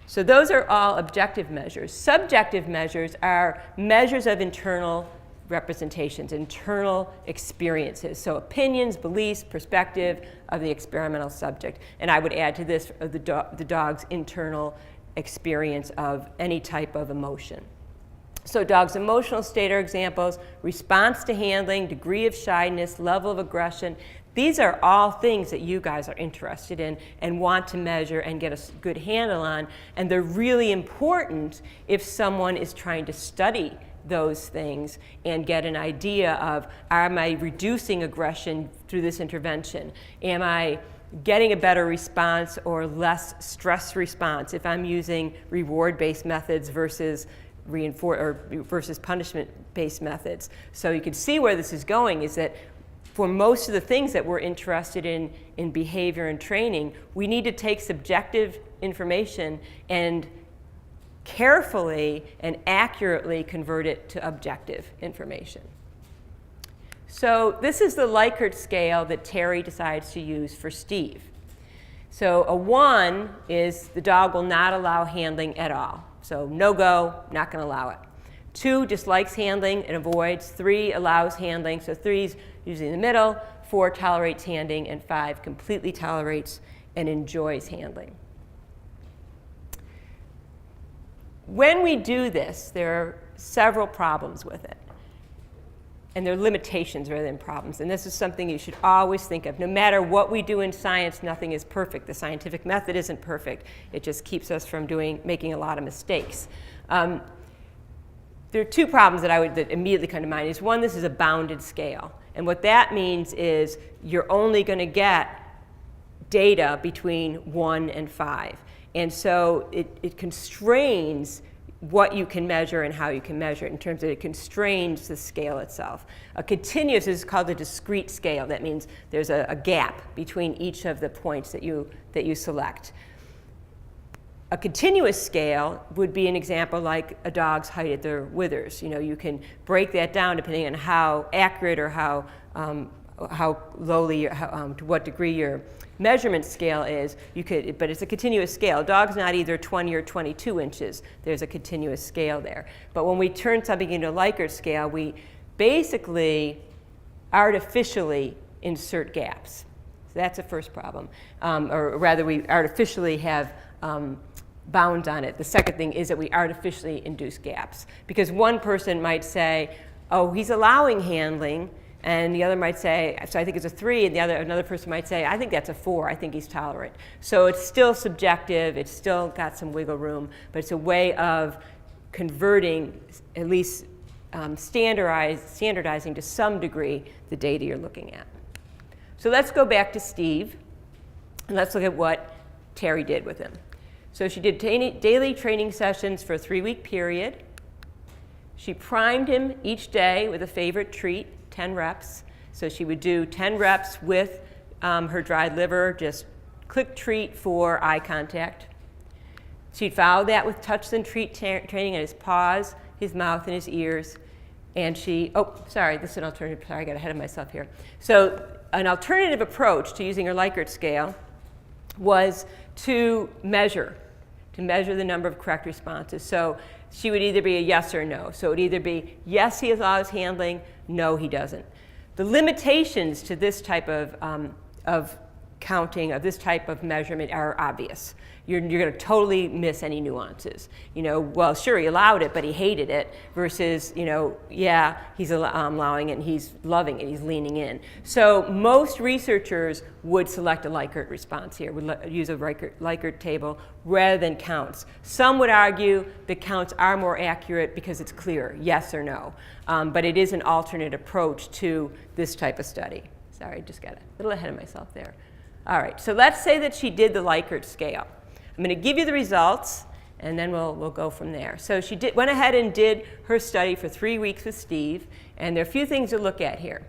So those are all objective measures. Subjective measures are measures of internal representations, internal experiences. So opinions, beliefs, perspective of the experimental subject. And I would add to this the dog's internal experience of any type of emotion. So dog's emotional state are examples, response to handling, degree of shyness, level of aggression. These are all things that you guys are interested in and want to measure and get a good handle on. And they're really important if someone is trying to study those things and get an idea of, am I reducing aggression through this intervention? Am I getting a better response or less stress response if I'm using reward-based methods versus punishment-based methods? So you can see where this is going is that for most of the things that we're interested in behavior and training, we need to take subjective information and carefully and accurately convert it to objective information. So this is the Likert scale that Terry decides to use for Steve. So a 1 is the dog will not allow handling at all. So no go, not going to allow it. 2 dislikes handling and avoids. 3 allows handling. So 3 is usually in the middle. 4 tolerates handling, and 5 completely tolerates and enjoys handling. When we do this, there are several problems with it. and they're limitations rather than problems. And this is something you should always think of. No matter what we do in science, nothing is perfect. The scientific method isn't perfect. It just keeps us from making a lot of mistakes. There are two problems that immediately come to mind. Is one, this is a bounded scale. And what that means is you're only going to get data between 1 and 5. And so it constrains what you can measure and how you can measure it in terms of it constrains the scale itself. A continuous is called a discrete scale. That means there's a gap between each of the points that you select. A continuous scale would be an example like a dog's height at their withers. You can break that down depending on how accurate or how lowly, to what degree your measurement scale is. But it's a continuous scale. A dog's not either 20 or 22 inches. There's a continuous scale there. But when we turn something into a Likert scale, we basically artificially insert gaps. So that's the first problem. Or rather, we artificially have bounds on it. The second thing is that we artificially induce gaps. Because one person might say, oh, he's allowing handling, and the other might say, so I think it's a 3, and another person might say, I think that's a 4, I think he's tolerant. So it's still subjective, it's still got some wiggle room, but it's a way of converting, at least standardizing to some degree the data you're looking at. So let's go back to Steve, and let's look at what Terry did with him. So she did daily training sessions for a 3-week period. She primed him each day with a favorite treat, 10 reps. So she would do 10 reps with her dried liver, just quick treat for eye contact. She'd follow that with touch and treat training on his paws, his mouth, and his ears. And this is an alternative, sorry, I got ahead of myself here. So an alternative approach to using her Likert scale was to measure the number of correct responses. So she would either be a yes or no. So it would either be yes, he allows handling, no, he doesn't. The limitations to this type of counting, of this type of measurement, are obvious. You're going to totally miss any nuances. Well, sure, he allowed it, but he hated it, versus, yeah, he's allowing it and he's loving it, he's leaning in. So most researchers would select a Likert response here, would use a Likert table rather than counts. Some would argue that counts are more accurate because it's clear, yes or no. But it is an alternate approach to this type of study. Sorry, I just got a little ahead of myself there. All right, so let's say that she did the Likert scale. I'm going to give you the results, and then we'll go from there. So she went ahead and did her study for 3 weeks with Steve, and there are a few things to look at here.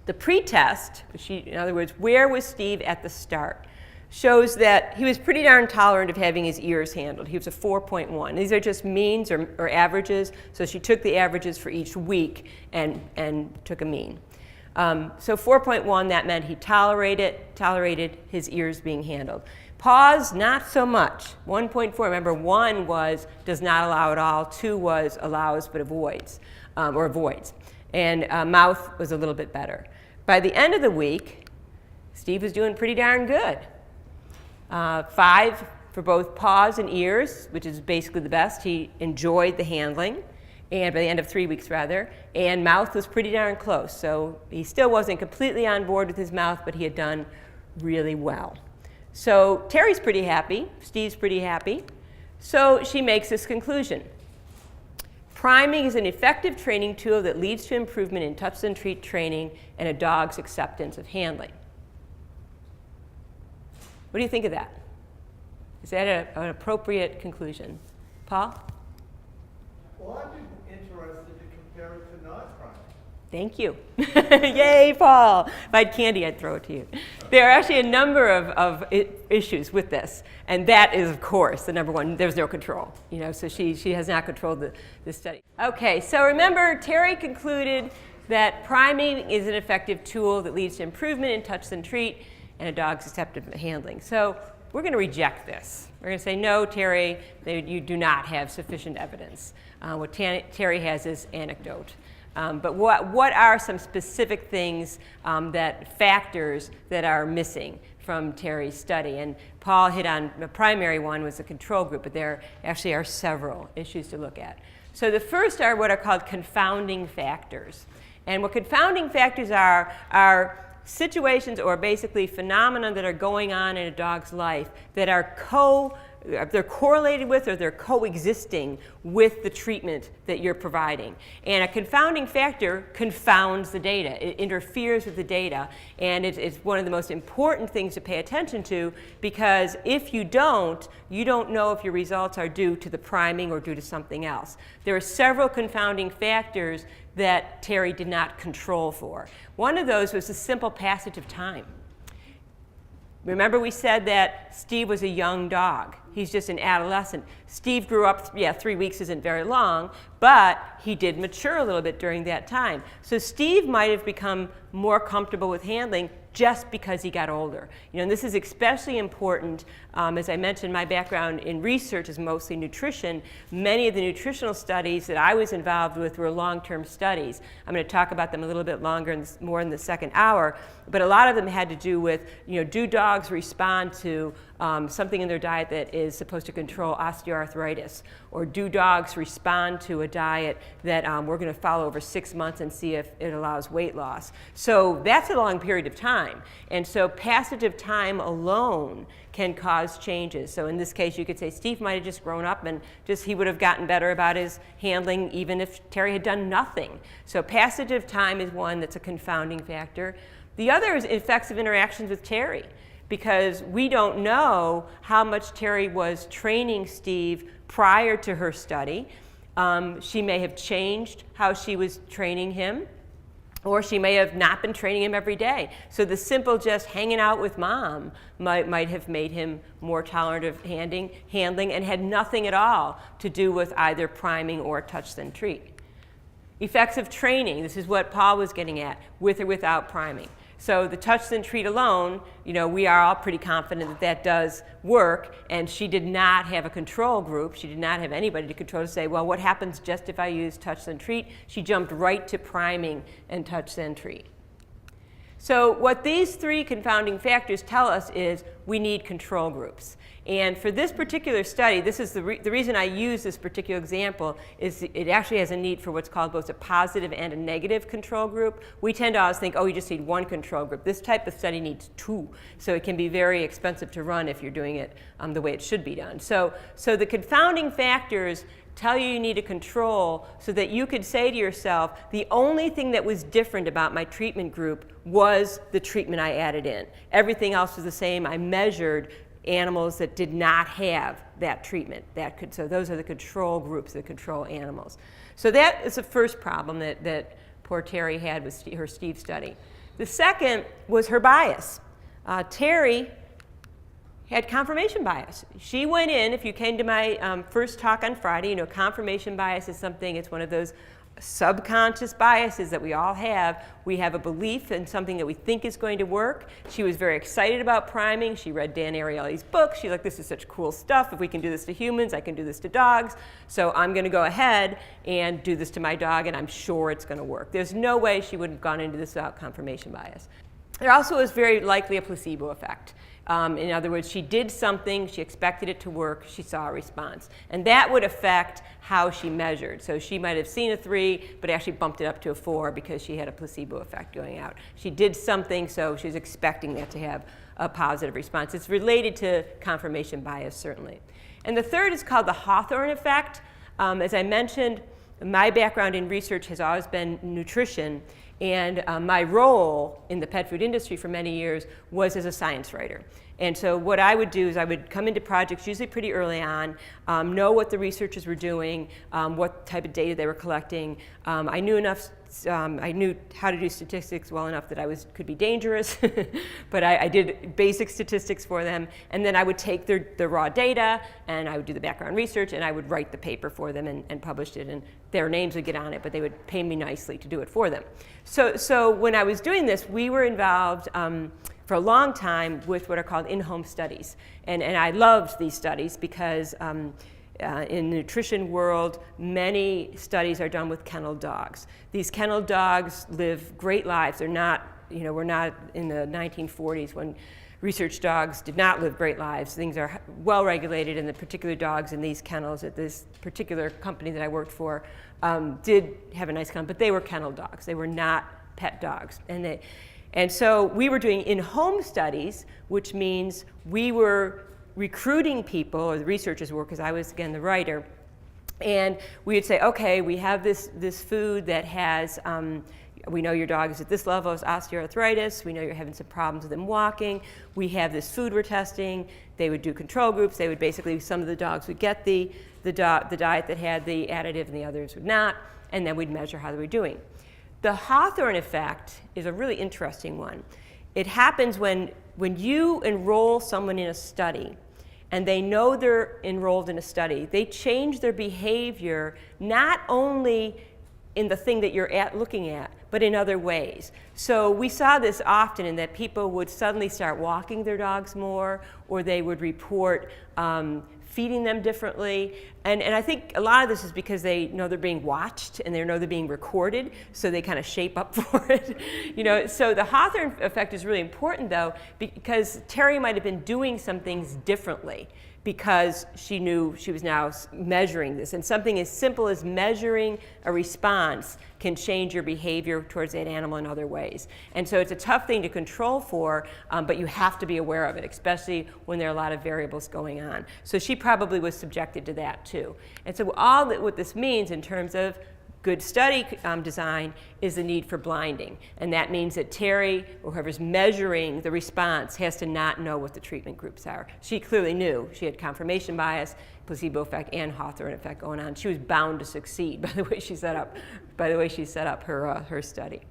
The pretest, in other words, where was Steve at the start, shows that he was pretty darn tolerant of having his ears handled. He was a 4.1. These are just means or averages, so she took the averages for each week and took a mean. So 4.1, that meant he tolerated his ears being handled. Paws, not so much. 1.4, remember 1 was does not allow at all, 2 was allows but avoids, and mouth was a little bit better. By the end of the week, Steve was doing pretty darn good. 5 for both paws and ears, which is basically the best. He enjoyed the handling. And by the end of 3 weeks, rather, and mouth was pretty darn close. So he still wasn't completely on board with his mouth, but he had done really well. So Terry's pretty happy, Steve's pretty happy. So she makes this conclusion. Priming is an effective training tool that leads to improvement in touch and treat training and a dog's acceptance of handling. What do you think of that? Is that an appropriate conclusion? Paul? Well, I'd be interested to compare it to not priming. Thank you. Yay, Paul. If I had candy, I'd throw it to you. There are actually a number of issues with this, and that is, of course, the number one. There's no control. So she has not controlled the study. Okay, so remember, Terry concluded that priming is an effective tool that leads to improvement in touch and treat and a dog's acceptance of handling. So we're going to reject this. We're going to say, no, Terry, you do not have sufficient evidence. What Terry has is anecdote. But what are some specific things, factors that are missing from Terry's study? And Paul hit on the primary one was the control group, but there actually are several issues to look at. So the first are what are called confounding factors. And what confounding factors are situations or basically phenomena that are going on in a dog's life that are they're correlated with or they're coexisting with the treatment that you're providing. And a confounding factor confounds the data. It interferes with the data. And it's one of the most important things to pay attention to, because if you don't know if your results are due to the priming or due to something else. There are several confounding factors that Terry did not control for. One of those was the simple passage of time. Remember we said that Steve was a young dog. He's just an adolescent. Steve grew up, 3 weeks isn't very long, but he did mature a little bit during that time. So Steve might have become more comfortable with handling just because he got older. And this is especially important. As I mentioned, my background in research is mostly nutrition. Many of the nutritional studies that I was involved with were long-term studies. I'm going to talk about them a little bit longer and more in the second hour, but a lot of them had to do with, do dogs respond to something in their diet that is supposed to control osteoarthritis? Or do dogs respond to a diet that we're going to follow over 6 months and see if it allows weight loss? So that's a long period of time. And so passage of time alone can cause changes. So in this case, you could say Steve might have just grown up and he would have gotten better about his handling even if Terry had done nothing. So passage of time is one that's a confounding factor. The other is effects of interactions with Terry, because we don't know how much Terry was training Steve prior to her study. She may have changed how she was training him, or she may have not been training him every day. So the simple just hanging out with mom might have made him more tolerant of handling and had nothing at all to do with either priming or touch then treat. Effects of training, this is what Paul was getting at, with or without priming. So the touch then treat alone, we are all pretty confident that that does work, and she did not have a control group. She did not have anybody to control to say, well, what happens just if I use touch then treat? She jumped right to priming and touch then treat. So what these three confounding factors tell us is we need control groups. And for this particular study, this is the reason I use this particular example is it actually has a need for what's called both a positive and a negative control group. We tend to always think, oh, you just need one control group. This type of study needs two. So it can be very expensive to run if you're doing it the way it should be done. So the confounding factors tell you need a control so that you could say to yourself, the only thing that was different about my treatment group was the treatment I added in. Everything else was the same. I measured animals that did not have that treatment. So those are the control groups, the control animals. So that is the first problem that poor Terry had with her Steve study. The second was her bias. Terry had confirmation bias. She went in, if you came to my first talk on Friday, confirmation bias is something, it's one of those subconscious biases that we all have. We have a belief in something that we think is going to work. She was very excited about priming. She read Dan Ariely's book. She's like, this is such cool stuff. If we can do this to humans, I can do this to dogs. So I'm going to go ahead and do this to my dog, and I'm sure it's going to work. There's no way she would have gone into this without confirmation bias. There also is very likely a placebo effect. In other words, she did something, she expected it to work, she saw a response. And that would affect how she measured. So she might have seen a 3, but actually bumped it up to a 4 because she had a placebo effect going out. She did something, so she's expecting that to have a positive response. It's related to confirmation bias, certainly. And the third is called the Hawthorne effect. As I mentioned, my background in research has always been nutrition. And my role in the pet food industry for many years was as a science writer. And so what I would do is I would come into projects usually pretty early on, know what the researchers were doing, what type of data they were collecting. I knew enough, I knew how to do statistics well enough that could be dangerous, but I did basic statistics for them. And then I would take the raw data and I would do the background research and I would write the paper for them and publish it. And their names would get on it, but they would pay me nicely to do it for them. So when I was doing this, we were involved for a long time with what are called in-home studies. And I loved these studies because in the nutrition world, many studies are done with kennel dogs. These kennel dogs live great lives. They're not, we're not in the 1940s when research dogs did not live great lives. Things are well regulated, and the particular dogs in these kennels at this particular company that I worked for did have a nice kennel, but they were kennel dogs. They were not pet dogs. And so we were doing in-home studies, which means we were recruiting people, or the researchers were, because I was, again, the writer, and we would say, okay, we have this food that has, we know your dog is at this level of osteoarthritis, we know you're having some problems with them walking, we have this food we're testing. They would do control groups. They would basically, some of the dogs would get the diet that had the additive and the others would not, and then we'd measure how they were doing. The Hawthorne effect is a really interesting one. It happens when you enroll someone in a study and they know they're enrolled in a study, they change their behavior not only in the thing that you're looking at, but in other ways. So we saw this often in that people would suddenly start walking their dogs more, or they would report feeding them differently. And I think a lot of this is because they know they're being watched and they know they're being recorded, so they kind of shape up for it. So the Hawthorne effect is really important, though, because Terry might have been doing some things differently because she knew she was now measuring this. And something as simple as measuring a response can change your behavior towards that animal in other ways. And so it's a tough thing to control for, but you have to be aware of it, especially when there are a lot of variables going on. So she probably was subjected to that too. And so what this means in terms of good study design is the need for blinding. And that means that Terry, or whoever's measuring the response, has to not know what the treatment groups are. She clearly knew. She had confirmation bias, placebo effect, and Hawthorne effect going on. She was bound to succeed by the way she set up her study.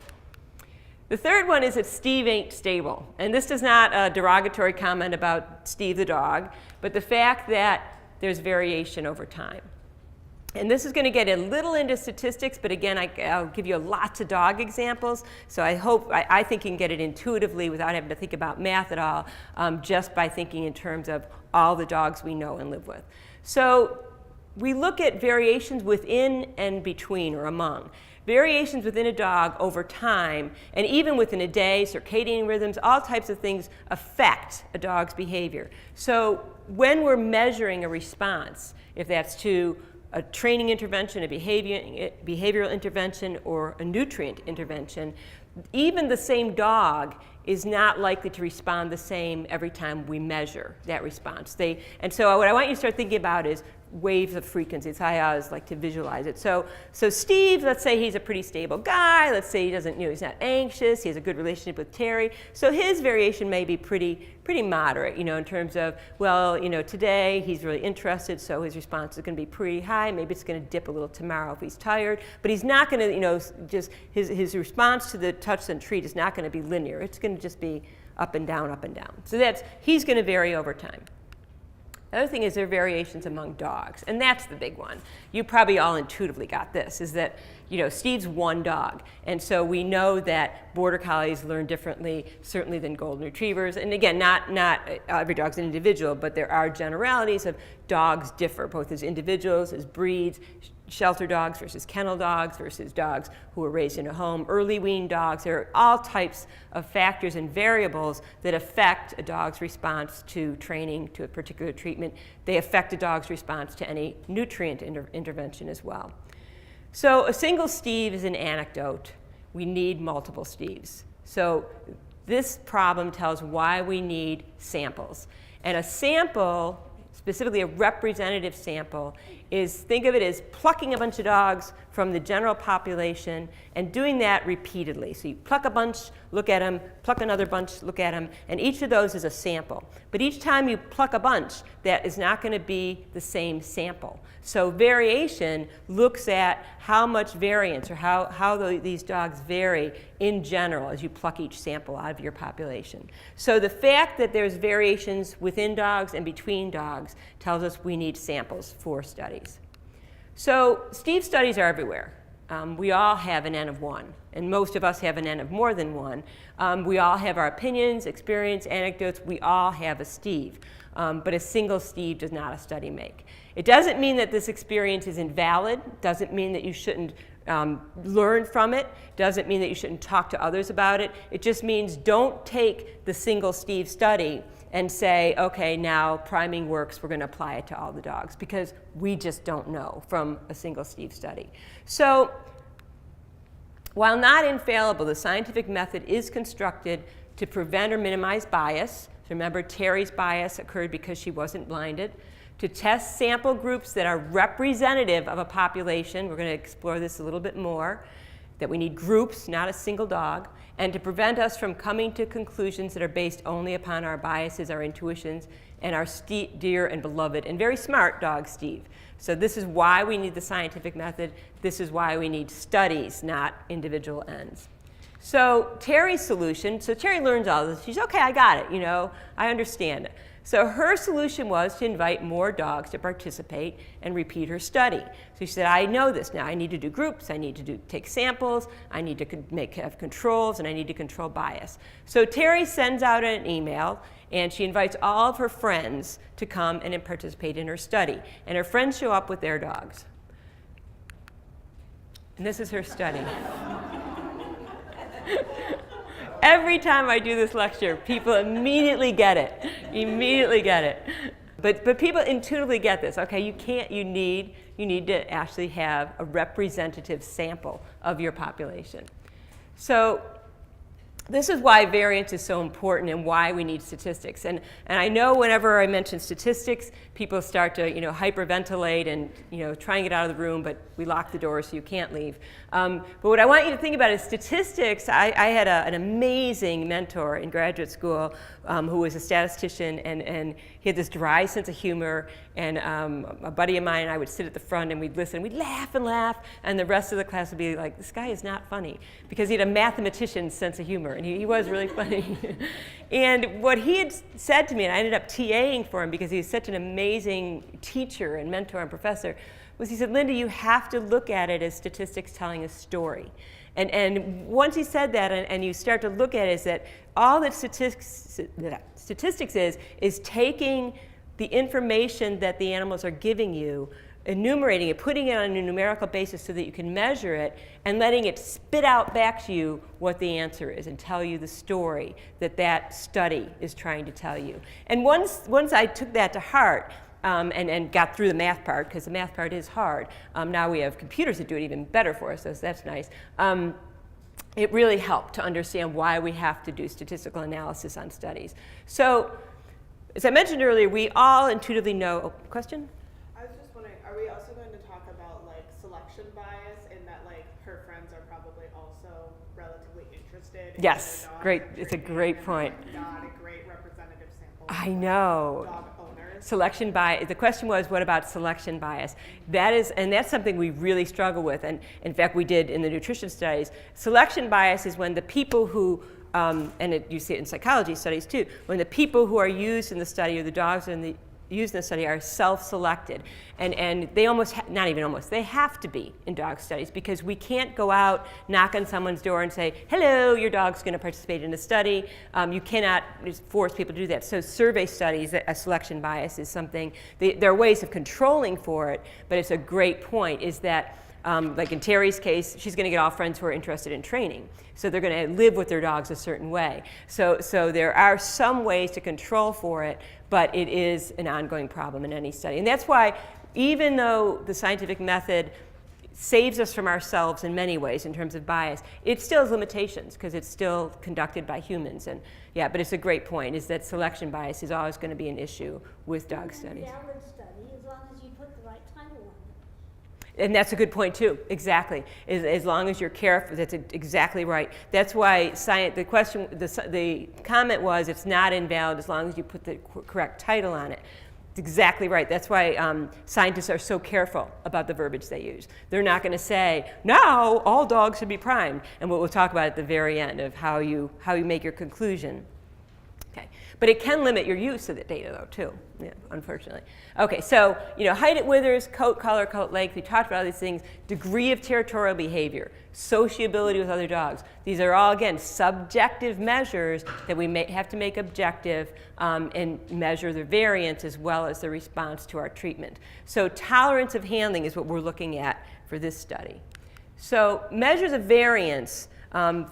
The third one is that Steve ain't stable. And this is not a derogatory comment about Steve the dog, but the fact that there's variation over time. And this is going to get a little into statistics, but again, I'll give you lots of dog examples. So I think you can get it intuitively without having to think about math at all, just by thinking in terms of all the dogs we know and live with. So we look at variations within and between, or among. Variations within a dog over time, and even within a day, circadian rhythms, all types of things affect a dog's behavior. So when we're measuring a response, if that's to a training intervention, a behavioral intervention, or a nutrient intervention, even the same dog is not likely to respond the same every time we measure that response. And so what I want you to start thinking about is waves of frequency. It's how I always like to visualize it. So Steve, let's say he's a pretty stable guy. Let's say he doesn't, he's not anxious. He has a good relationship with Terry. So his variation may be pretty moderate, in terms of, well, today he's really interested, so his response is going to be pretty high. Maybe it's going to dip a little tomorrow if he's tired. But he's not going to, just his response to the touch and treat is not going to be linear. It's going to just be up and down, up and down. So he's going to vary over time. The other thing is there are variations among dogs, and that's the big one. You probably all intuitively got this, is that Steve's one dog, and so we know that Border Collies learn differently, certainly than Golden Retrievers. And again, not every dog's an individual, but there are generalities of dogs differ, both as individuals, as breeds, shelter dogs versus kennel dogs versus dogs who were raised in a home, early weaned dogs. There are all types of factors and variables that affect a dog's response to training, to a particular treatment. They affect a dog's response to any nutrient intervention as well. So a single Steve is an anecdote. We need multiple Steves. So this problem tells why we need samples. And a sample, specifically a representative sample, think of it as plucking a bunch of dogs from the general population and doing that repeatedly. So you pluck a bunch, look at them, pluck another bunch, look at them, and each of those is a sample. But each time you pluck a bunch, that is not going to be the same sample. So variation looks at how much variance, or how these dogs vary in general as you pluck each sample out of your population. So the fact that there's variations within dogs and between dogs tells us we need samples for studies. So Steve's studies are everywhere. We all have an N of one, and most of us have an N of more than one. We all have our opinions, experience, anecdotes. We all have a Steve, but a single Steve does not a study make. It doesn't mean that this experience is invalid. Doesn't mean that you shouldn't learn from it. Doesn't mean that you shouldn't talk to others about it. It just means don't take the single Steve study and say, okay, now priming works, we're going to apply it to all the dogs, because we just don't know from a single Steve study. So while not infallible, the scientific method is constructed to prevent or minimize bias. So remember, Terry's bias occurred because she wasn't blinded. To test sample groups that are representative of a population, we're going to explore this a little bit more, that we need groups, not a single dog, and to prevent us from coming to conclusions that are based only upon our biases, our intuitions, and our dear and beloved and very smart dog, Steve. So this is why we need the scientific method. This is why we need studies, not individual ends. So Terry's solution, so Terry learns all this. She's, okay, I got it, I understand it. So her solution was to invite more dogs to participate and repeat her study. So she said, I know this now. I need to do groups. I need to take samples. I need to have controls, and I need to control bias. So Terry sends out an email, and she invites all of her friends to come and participate in her study. And her friends show up with their dogs. And this is her study. Every time I do this lecture, people immediately get it. Immediately get it. But people intuitively get this. Okay, you need to actually have a representative sample of your population. So this is why variance is so important and why we need statistics. And I know whenever I mention statistics, people start to hyperventilate and try and get out of the room, but we lock the door so you can't leave. But what I want you to think about is statistics. I had an amazing mentor in graduate school who was a statistician, and he had this dry sense of humor. And a buddy of mine and I would sit at the front and we'd listen. We'd laugh and laugh, and the rest of the class would be like, this guy is not funny, because he had a mathematician's sense of humor, and he was really funny. And what he had said to me, and I ended up TAing for him because he was such an amazing teacher and mentor and professor, was he said, Linda, you have to look at it as statistics telling a story. And once he said that, and you start to look at it, is that all that statistics is taking the information that the animals are giving you, enumerating it, putting it on a numerical basis so that you can measure it, and letting it spit out back to you what the answer is and tell you the story that study is trying to tell you. And once I took that to heart, and got through the math part, because the math part is hard. Now we have computers that do it even better for us, so that's nice. It really helped to understand why we have to do statistical analysis on studies. So, as I mentioned earlier, we all intuitively know. Oh, question? I was just wondering, are we also going to talk about selection bias, in that her friends are probably also relatively interested in Yes, the dog great. and It's a breeding, great and, point. Not a great representative sample. I know. Dog owners. Selection bias. The question was, what about selection bias? That's something we really struggle with. And in fact, we did in the nutrition studies. Selection bias is when the people who, you see it in psychology studies too, when the people who are used in the study, or the dogs used in the study, are self-selected. And they not even almost, they have to be in dog studies, because we can't go out, knock on someone's door and say, hello, your dog's going to participate in a study. You cannot force people to do that. So survey studies, a selection bias is something, there are ways of controlling for it, but it's a great point, is that like in Terry's case, she's going to get all friends who are interested in training. So they're going to live with their dogs a certain way. So there are some ways to control for it, but it is an ongoing problem in any study. And that's why, even though the scientific method saves us from ourselves in many ways in terms of bias, it still has limitations, because it's still conducted by humans. And yeah, but it's a great point, is that selection bias is always going to be an issue with dog studies. Valid study, as long as you put the right title on it. And that's a good point too. Exactly. As long as you're careful, that's exactly right. That's why the comment was, it's not invalid as long as you put the correct title on it. It's exactly right. That's why scientists are so careful about the verbiage they use. They're not going to say, now all dogs should be primed. And what we'll talk about at the very end of how you make your conclusion. Okay. But it can limit your use of the data, though, too, unfortunately. Okay, so height at withers, coat color, coat length. We talked about all these things. Degree of territorial behavior, sociability with other dogs. These are all, again, subjective measures that we have to make objective and measure the variance as well as the response to our treatment. So tolerance of handling is what we're looking at for this study. So measures of variance,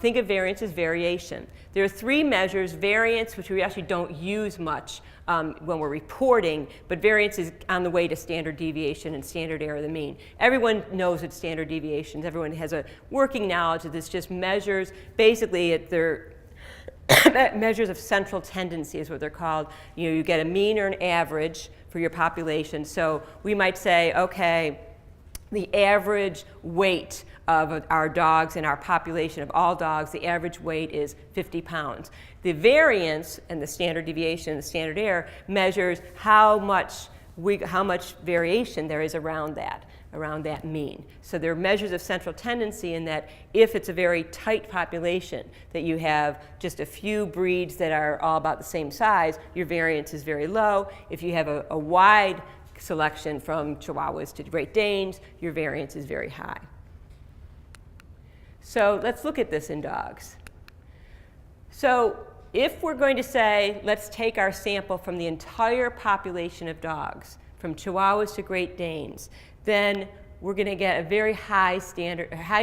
think of variance as variation. There are three measures: variance, which we actually don't use much when we're reporting, but variance is on the way to standard deviation and standard error of the mean. Everyone knows what standard deviations. Everyone has a working knowledge that this just measures, basically they're measures of central tendency is what they're called. You get a mean or an average for your population. So we might say, okay, the average weight of our dogs in our population of all dogs, the average weight is 50 pounds. The variance and the standard deviation, the standard error, measures how much variation there is around that mean. So there are measures of central tendency in that if it's a very tight population, that you have just a few breeds that are all about the same size, your variance is very low. If you have a wide selection from Chihuahuas to Great Danes, your variance is very high. So let's look at this in dogs. So if we're going to say, let's take our sample from the entire population of dogs, from Chihuahuas to Great Danes, then we're going to get a very high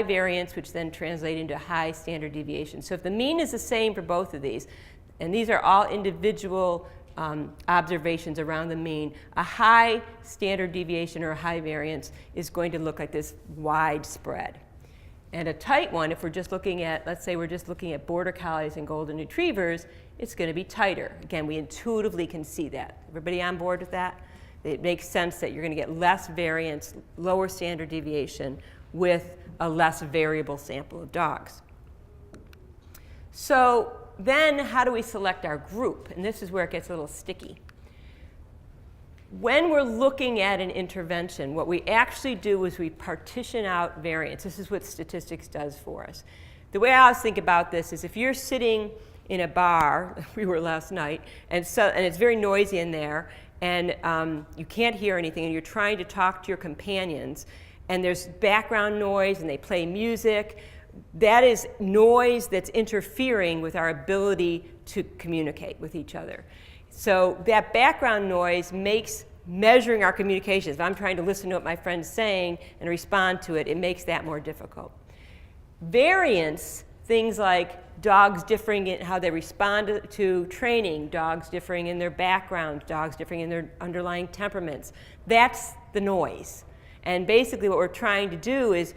variance, which then translates into high standard deviation. So if the mean is the same for both of these, and these are all individual observations around the mean, a high standard deviation or a high variance is going to look like this wide spread. And a tight one, if we're just looking at, let's say we're just looking at border collies and golden retrievers, it's going to be tighter. Again, we intuitively can see that. Everybody on board with that? It makes sense that you're going to get less variance, lower standard deviation with a less variable sample of dogs. So then how do we select our group? And this is where it gets a little sticky. When we're looking at an intervention, what we actually do is we partition out variance. This is what statistics does for us. The way I always think about this is if you're sitting in a bar, we were last night, and it's very noisy in there, and you can't hear anything, and you're trying to talk to your companions, and there's background noise, and they play music, that is noise that's interfering with our ability to communicate with each other. So that background noise makes measuring our communications. If I'm trying to listen to what my friend's saying and respond to it, it makes that more difficult. Variance, things like dogs differing in how they respond to training, dogs differing in their background, dogs differing in their underlying temperaments, that's the noise. And basically what we're trying to do is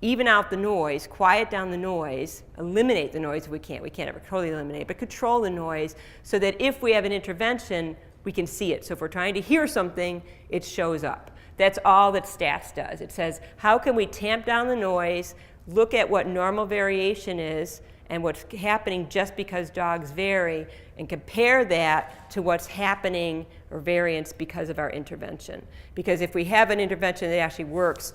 even out the noise, quiet down the noise, eliminate the noise if we can't. We can't ever totally eliminate, but control the noise so that if we have an intervention, we can see it. So if we're trying to hear something, it shows up. That's all that stats does. It says, how can we tamp down the noise, look at what normal variation is, and what's happening just because dogs vary, and compare that to what's happening or variance because of our intervention. Because if we have an intervention that actually works,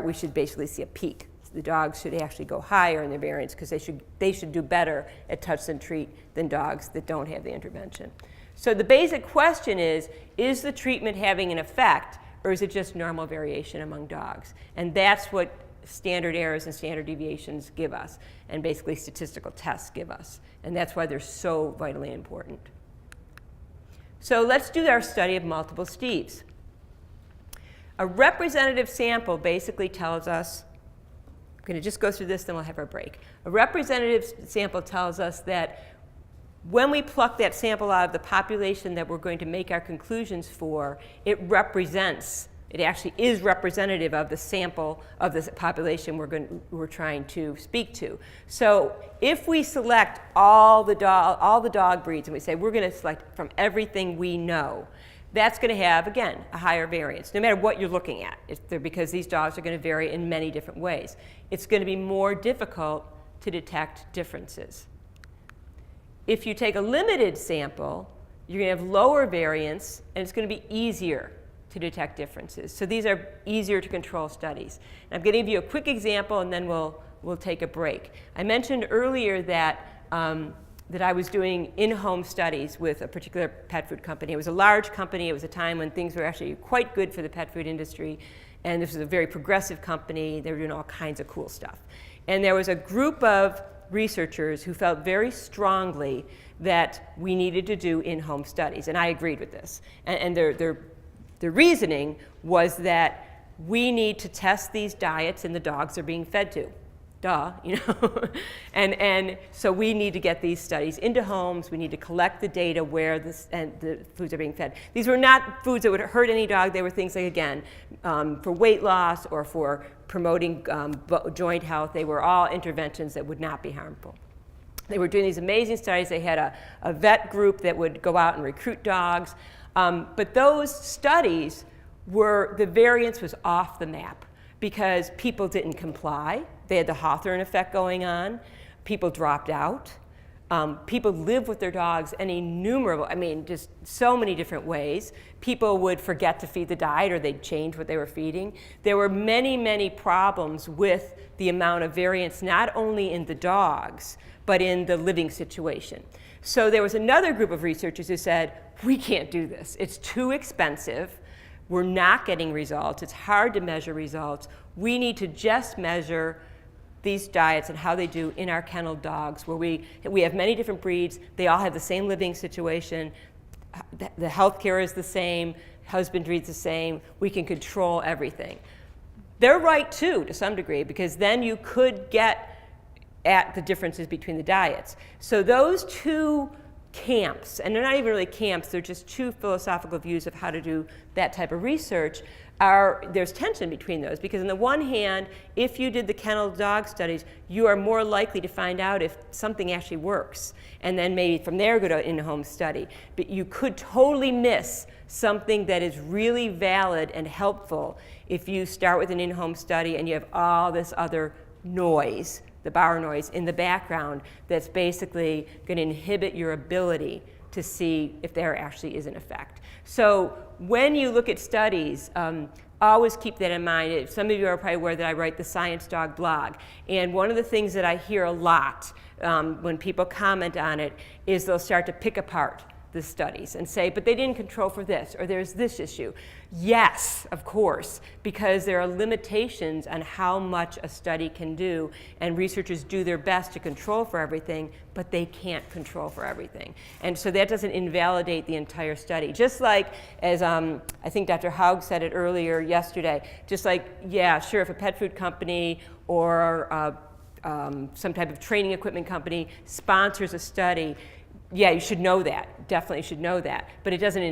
we should basically see a peak. The dogs should actually go higher in their variance because they should do better at touch and treat than dogs that don't have the intervention. So the basic question is the treatment having an effect, or is it just normal variation among dogs? And that's what standard errors and standard deviations give us, and basically statistical tests give us. And that's why they're so vitally important. So let's do our study of multiple Steves. A representative sample basically tells us, I'm going to just go through this, then we'll have our break. A representative sample tells us that when we pluck that sample out of the population that we're going to make our conclusions for, it actually is representative of the sample of the population we're trying to speak to. So if we select all the dog breeds and we say we're going to select from everything we know, that's going to have, again, a higher variance, no matter what you're looking at, because these dogs are going to vary in many different ways. It's going to be more difficult to detect differences. If you take a limited sample, you're going to have lower variance, and it's going to be easier to detect differences. So these are easier to control studies. And I'm going to give you a quick example, and then we'll take a break. I mentioned earlier that I was doing in-home studies with a particular pet food company. It was a large company. It was a time when things were actually quite good for the pet food industry. And this was a very progressive company. They were doing all kinds of cool stuff. And there was a group of researchers who felt very strongly that we needed to do in-home studies. And I agreed with this. And their reasoning was that we need to test these diets in the dogs they're being fed to. Duh, you know. and so we need to get these studies into homes. We need to collect the data where the foods are being fed. These were not foods that would hurt any dog. They were things like, again, for weight loss or for promoting joint health. They were all interventions that would not be harmful. They were doing these amazing studies. They had a vet group that would go out and recruit dogs. But those studies the variance was off the map because people didn't comply. They had the Hawthorne effect going on. People dropped out. People lived with their dogs in innumerable, just so many different ways. People would forget to feed the diet or they'd change what they were feeding. There were many, many problems with the amount of variance, not only in the dogs, but in the living situation. So there was another group of researchers who said, we can't do this. It's too expensive. We're not getting results. It's hard to measure results. We need to just measure these diets and how they do in our kennel dogs, where we have many different breeds. They all have the same living situation. The healthcare is the same. Husbandry is the same. We can control everything. They're right, too, to some degree, because then you could get at the differences between the diets. So those two camps, and they're not even really camps, they're just two philosophical views of how to do that type of research, there's tension between those, because on the one hand, if you did the kennel dog studies, you are more likely to find out if something actually works, and then maybe from there go to an in-home study. But you could totally miss something that is really valid and helpful if you start with an in-home study and you have all this other noise, the bar noise in the background, that's basically going to inhibit your ability to see if there actually is an effect. So when you look at studies, always keep that in mind. Some of you are probably aware that I write the Science Dog blog. And one of the things that I hear a lot when people comment on it is they'll start to pick apart the studies and say, but they didn't control for this, or there's this issue. Yes, of course, because there are limitations on how much a study can do, and researchers do their best to control for everything, but they can't control for everything. And so that doesn't invalidate the entire study. Just like, as I think Dr. Haug said it earlier yesterday, just like, yeah, sure, if a pet food company or some type of training equipment company sponsors a study, yeah, you should know that, definitely should know that, but it doesn't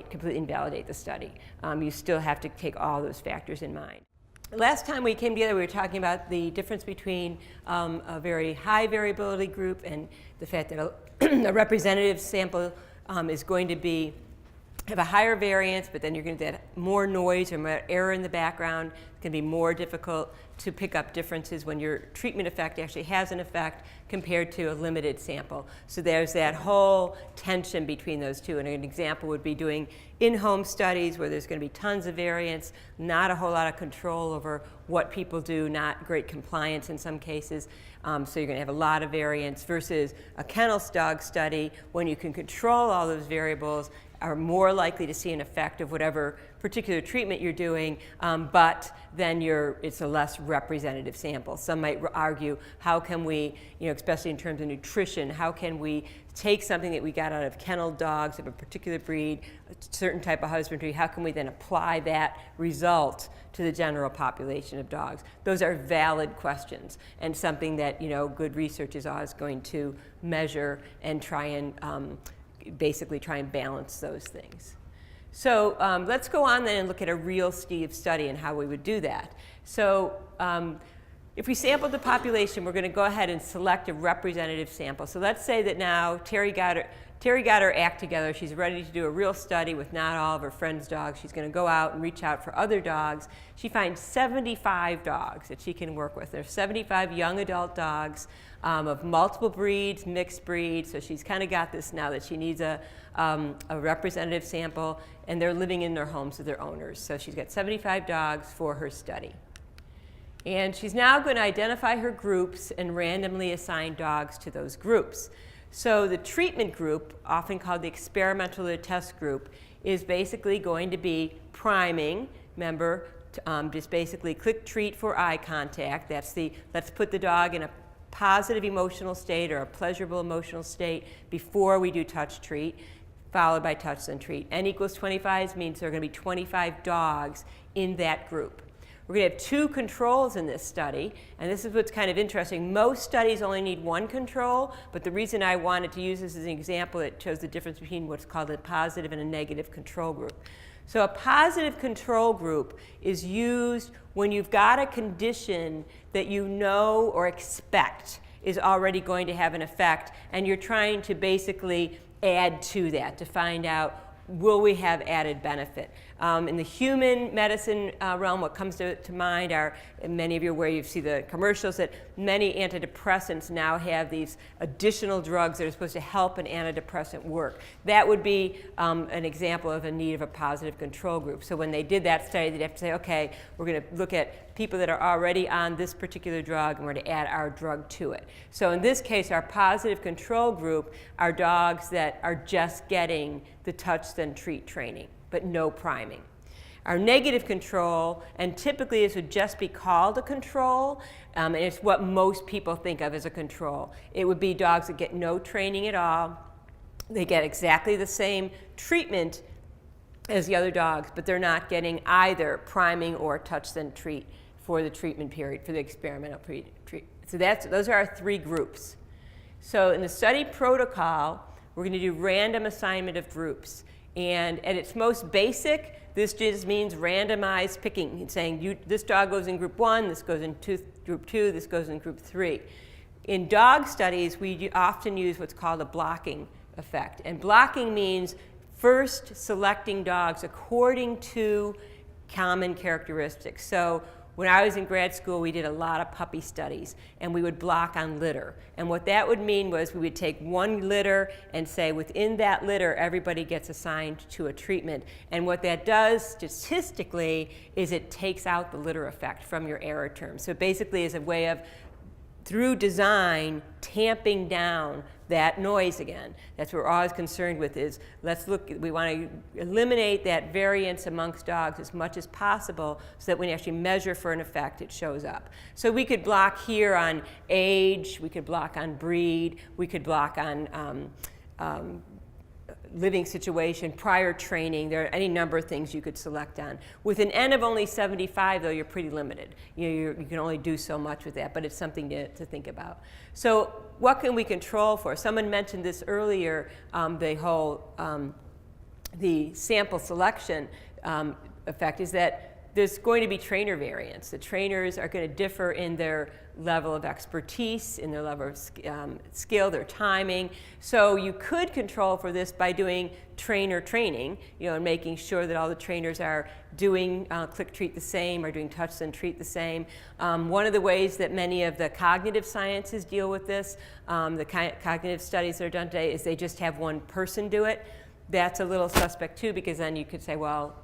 completely invalidate the study. You still have to take all those factors in mind. Last time we came together, we were talking about the difference between a very high variability group and the fact that a representative sample is going to have a higher variance, but then you're going to get more noise or more error in the background. It's going to be more difficult to pick up differences when your treatment effect actually has an effect compared to a limited sample. So there's that whole tension between those two. And an example would be doing in-home studies where there's going to be tons of variance, not a whole lot of control over what people do, not great compliance in some cases. So you're going to have a lot of variance versus a kennel dog study when you can control all those variables, are more likely to see an effect of whatever particular treatment you're doing, but then it's a less representative sample. Some might argue, how can we, especially in terms of nutrition, how can we take something that we got out of kennel dogs of a particular breed, a certain type of husbandry, how can we then apply that result to the general population of dogs? Those are valid questions, and something that good research is always going to measure and try and basically try and balance those things. So let's go on then and look at a real study and how we would do that. So if we sampled the population, we're going to go ahead and select a representative sample. So let's say that now Terry got her act together. She's ready to do a real study with not all of her friends' dogs. She's going to go out and reach out for other dogs. She finds 75 dogs that she can work with. There's 75 young adult dogs of multiple breeds, mixed breeds. So she's kind of got this now that she needs a representative sample, and they're living in their homes with their owners. So she's got 75 dogs for her study. And she's now going to identify her groups and randomly assign dogs to those groups. So the treatment group, often called the experimental or test group, is basically going to be priming. Remember, just basically click treat for eye contact. That's let's put the dog in a positive emotional state or a pleasurable emotional state before we do touch treat. followed by touch then treat. N equals 25 means there are going to be 25 dogs in that group. We're going to have 2 controls in this study, and this is what's kind of interesting. Most studies only need 1 control, but the reason I wanted to use this as an example, it shows the difference between what's called a positive and a negative control group. So a positive control group is used when you've got a condition that you know or expect is already going to have an effect, and you're trying to basically add to that to find out, will we have added benefit? In the human medicine realm, what comes to mind are, and many of you are aware, you see the commercials, that many antidepressants now have these additional drugs that are supposed to help an antidepressant work. That would be an example of a need of a positive control group. So when they did that study, they'd have to say, okay, we're going to look at people that are already on this particular drug, and we're going to add our drug to it. So in this case, our positive control group are dogs that are just getting the touch then treat training, but no priming. Our negative control, and typically this would just be called a control, and it's what most people think of as a control. It would be dogs that get no training at all. They get exactly the same treatment as the other dogs, but they're not getting either priming or touch then treat for the treatment period, for the experimental treat. So those are our 3 groups. So in the study protocol, we're going to do random assignment of groups. And at its most basic, this just means randomized picking. It's saying this dog goes in group 1, this goes in group 2, this goes in group 3. In dog studies, we often use what's called a blocking effect. And blocking means first selecting dogs according to common characteristics. So when I was in grad school, we did a lot of puppy studies, and we would block on litter. And what that would mean was we would take 1 litter and say within that litter, everybody gets assigned to a treatment. And what that does statistically is it takes out the litter effect from your error term. So it basically is a way of, through design, tamping down that noise again. That's what we're always concerned with, is we want to eliminate that variance amongst dogs as much as possible so that when you actually measure for an effect, it shows up. So we could block here on age, we could block on breed, we could block on living situation, prior training. There are any number of things you could select on. With an N of only 75, though, you're pretty limited. You can only do so much with that, but it's something to think about. So what can we control for? Someone mentioned this earlier, the sample selection effect is that there's going to be trainer variance. The trainers are going to differ in their level of expertise, in their level of skill, their timing. So you could control for this by doing trainer training, and making sure that all the trainers are doing click treat the same or doing touch then treat the same. One of the ways that many of the cognitive sciences deal with this, the cognitive studies that are done today, is they just have one person do it. That's a little suspect too, because then you could say, well,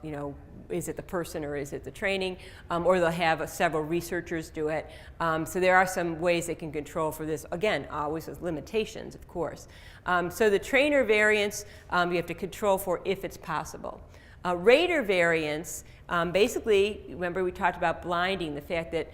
is it the person or is it the training? Or they'll have several researchers do it. So there are some ways they can control for this. Again, always with limitations, of course. So the trainer variance, you have to control for if it's possible. Rater variance, basically, remember we talked about blinding, the fact that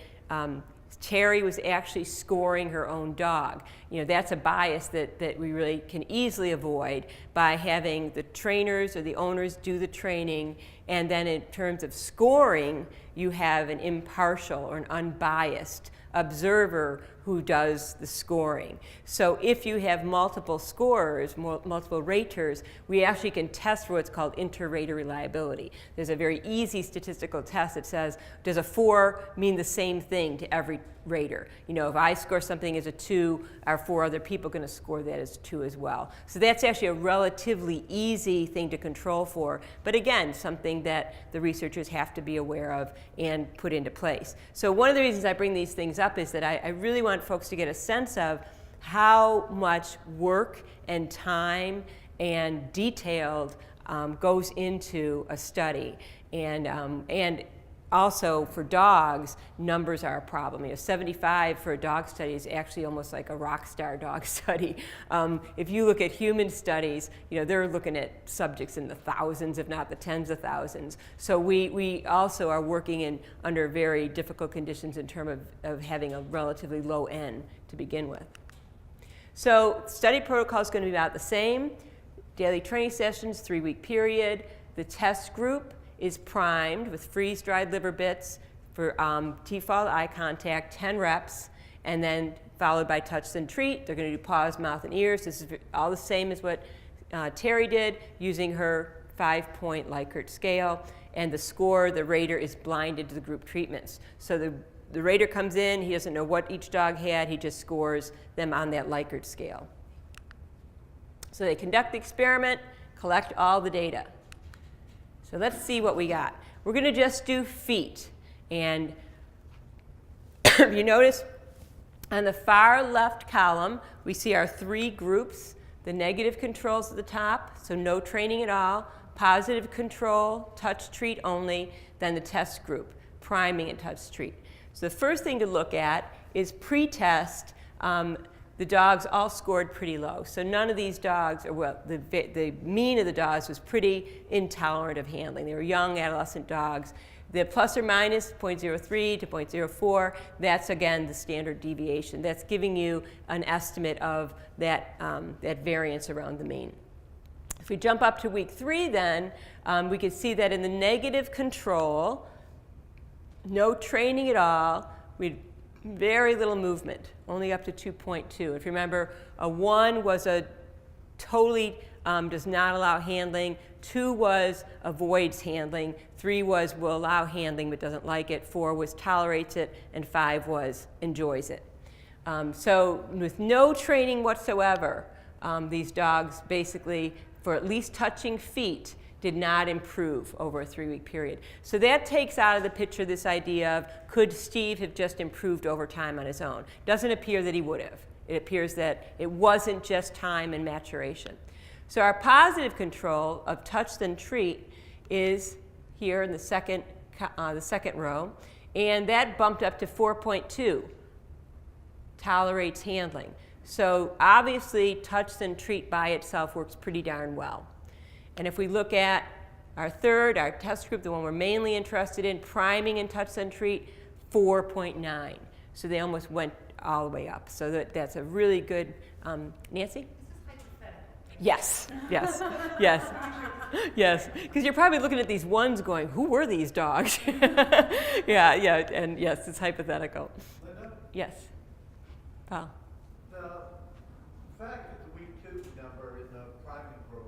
Terry was actually scoring her own dog. That's a bias that we really can easily avoid by having the trainers or the owners do the training, and then in terms of scoring, you have an impartial or an unbiased observer who does the scoring. So if you have multiple scorers, multiple raters, we actually can test for what's called inter-rater reliability. There's a very easy statistical test that says, does a 4 mean the same thing to every rater? If I score something as a 2, are 4 other people going to score that as a 2 as well? So that's actually a relatively easy thing to control for, but again, something that the researchers have to be aware of and put into place. So one of the reasons I bring these things up is that I really want folks to get a sense of how much work and time and detailed goes into a study. And also for dogs, numbers are a problem. 75 for a dog study is actually almost like a rock star dog study. If you look at human studies, they're looking at subjects in the thousands, if not the tens of thousands. So we also are working under very difficult conditions in terms of having a relatively low N to begin with. So study protocol is going to be about the same. Daily training sessions, 3-week period. The test group is primed with freeze-dried liver bits for T-followed eye contact, 10 reps, and then followed by touch then treat. They're going to do paws, mouth, and ears. This is all the same as what Terry did, using her 5-point Likert scale. And the score, the rater is blinded to the group treatments. So the rater comes in, he doesn't know what each dog had, he just scores them on that Likert scale. So they conduct the experiment, collect all the data. So let's see what we got. We're going to just do feet. And you notice on the far left column, we see our 3 groups, the negative controls at the top, so no training at all, positive control, touch treat only, then the test group, priming and touch treat. So the first thing to look at is pre-test. The dogs all scored pretty low. So none of these dogs, or well, the mean of the dogs was pretty intolerant of handling. They were young adolescent dogs. The plus or minus 0.03 to 0.04, that's again the standard deviation. That's giving you an estimate of that, that variance around the mean. If we jump up to week 3 then, we can see that in the negative control, no training at all, we had very little movement, only up to 2.2. If you remember, a 1 was a totally does not allow handling, 2 was avoids handling, 3 was will allow handling but doesn't like it, 4 was tolerates it, and 5 was enjoys it. So with no training whatsoever, these dogs basically, for at least touching feet, did not improve over a 3-week period. So that takes out of the picture this idea of could Steve have just improved over time on his own? Doesn't appear that he would have. It appears that it wasn't just time and maturation. So our positive control of touch then treat is here in the second row, and that bumped up to 4.2, tolerates handling. So obviously touch then treat by itself works pretty darn well. And if we look at our test group, the one we're mainly interested in, priming and touch then treat, 4.9. So they almost went all the way up. So that's a really good, Nancy? Yes, yes, yes, yes. Because you're probably looking at these ones going, who were these dogs? Yeah, and yes, it's hypothetical. Linda? Yes. Paul? The fact that the week 2 number in the priming group,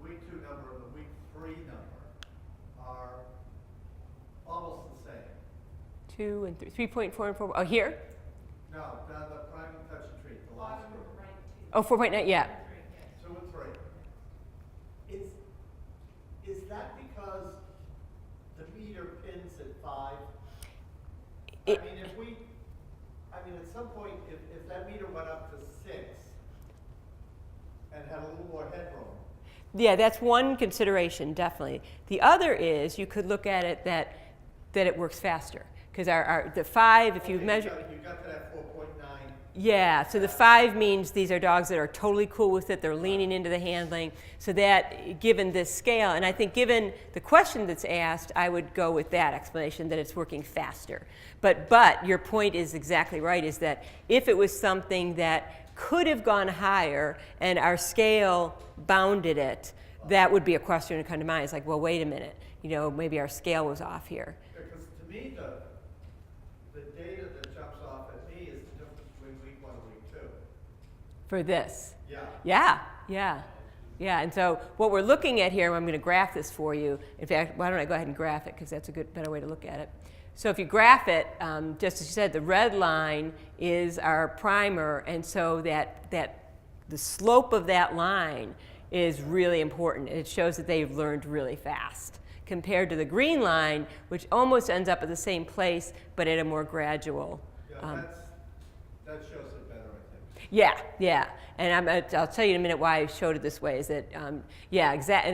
the week 2 number and the week 3 number are almost the same. 2 and 3, 3.4 and 4. Oh, here? No, the priming touch and treat, the last group. Oh, 4.9, yeah. 2 and 3. Is that because the meter pins at 5? At some point, if that meter went up to 6 and had a little more headroom. Yeah, that's one consideration, definitely. The other is you could look at it that it works faster. Because the 5, if you measure. You got to that 4.9. Yeah, so the 5 means these are dogs that are totally cool with it. They're leaning into the handling. So that, given this scale, and I think given the question that's asked, I would go with that explanation, that it's working faster. But your point is exactly right, is that if it was something that could have gone higher and our scale bounded it, that would be a question to come to mind. It's like, well, wait a minute, maybe our scale was off here. Because to me, the data that jumps off at me is the difference between week 1 and week 2. For this? Yeah. Yeah. And so what we're looking at here, I'm going to graph this for you. In fact, why don't I go ahead and graph it, because that's a better way to look at it. So if you graph it, just as you said, the red line is our primer, and so that the slope of that line is really important. It shows that they've learned really fast, compared to the green line, which almost ends up at the same place, but at a more gradual. Yeah, that shows it better, I think. Yeah. And I'll tell you in a minute why I showed it this way. Is that, and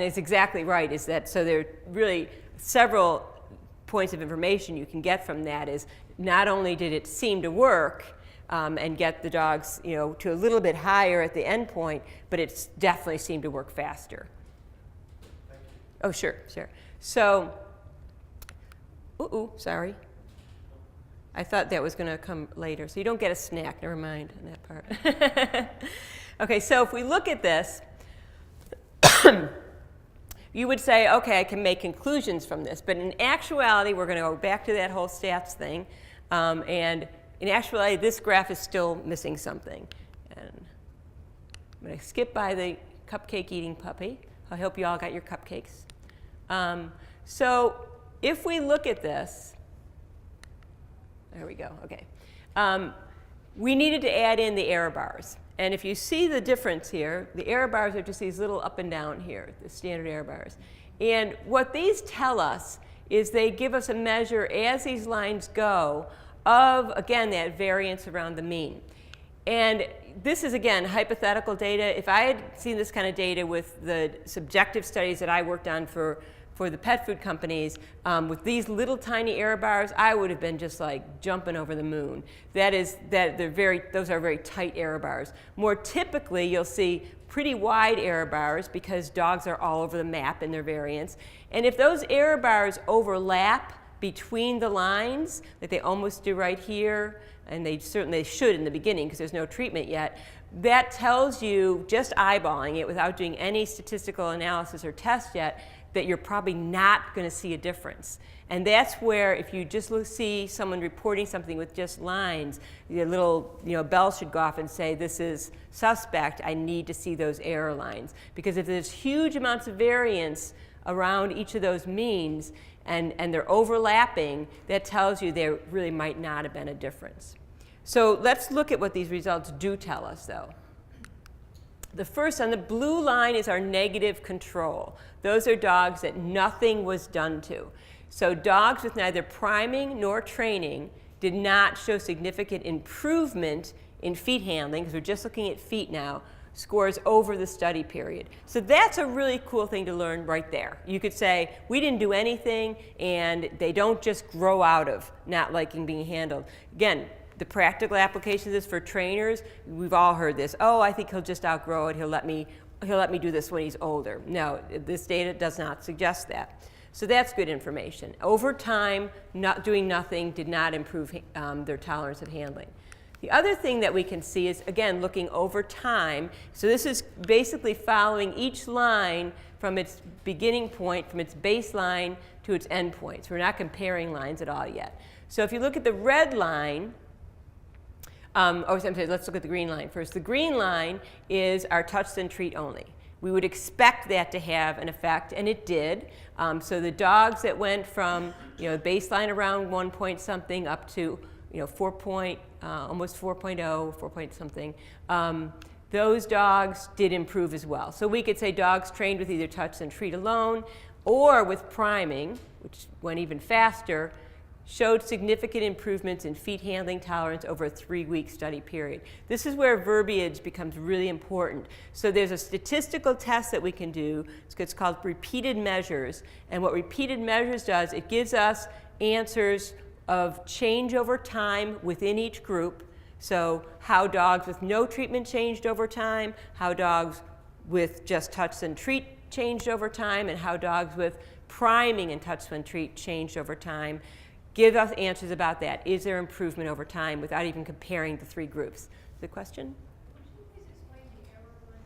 it's exactly right. Is that, so there are really several points of information you can get from that. Is not only did it seem to work and get the dogs, to a little bit higher at the end point, but it definitely seemed to work faster. Thank you. Oh, sure. So, sorry. I thought that was going to come later. So you don't get a snack. Never mind on that part. Okay, so if we look at this, you would say, okay, I can make conclusions from this. But in actuality, we're going to go back to that whole stats thing. And in actuality, this graph is still missing something. And I'm going to skip by the cupcake eating puppy. I hope you all got your cupcakes. So if we look at this, there we go, okay. We needed to add in the error bars. And if you see the difference here, the error bars are just these little up and down here, the standard error bars. And what these tell us is they give us a measure as these lines go of, again, that variance around the mean. And this is, again, hypothetical data. If I had seen this kind of data with the subjective studies that I worked on for the pet food companies, with these little tiny error bars, I would have been just like jumping over the moon. Those are very tight error bars. More typically, you'll see pretty wide error bars because dogs are all over the map in their variance. And if those error bars overlap between the lines, like they almost do right here, and they certainly should in the beginning because there's no treatment yet, that tells you, just eyeballing it without doing any statistical analysis or test yet, that you're probably not going to see a difference. And that's where, if you just see someone reporting something with just lines, your little bell should go off and say, this is suspect, I need to see those error lines. Because if there's huge amounts of variance around each of those means, and they're overlapping, that tells you there really might not have been a difference. So let's look at what these results do tell us, though. The first on the blue line is our negative control. Those are dogs that nothing was done to. So dogs with neither priming nor training did not show significant improvement in feet handling, because we're just looking at feet now, scores over the study period. So that's a really cool thing to learn right there. You could say, we didn't do anything, and they don't just grow out of not liking being handled. Again, the practical application of this for trainers, we've all heard this. Oh, I think he'll just outgrow it. He'll let me do this when he's older. No, this data does not suggest that. So that's good information. Over time, not doing nothing did not improve their tolerance of handling. The other thing that we can see is, again, looking over time. So this is basically following each line from its beginning point, from its baseline to its end point. So we're not comparing lines at all yet. So if you look at the red line, let's look at the green line first. The green line is our touch and treat only. We would expect that to have an effect, and it did. So the dogs that went from baseline around 1 point something up to almost 4.0, 4 point something, those dogs did improve as well. So we could say dogs trained with either touch and treat alone or with priming, which went even faster, showed significant improvements in feet handling tolerance over a 3-week study period. This is where verbiage becomes really important. So there's a statistical test that we can do. It's called repeated measures. And what repeated measures does, it gives us answers of change over time within each group. So how dogs with no treatment changed over time, how dogs with just touch and treat changed over time, and how dogs with priming and touch and treat changed over time. Give us answers about that. Is there improvement over time without even comparing the 3 groups? The question? Would you please explain the error line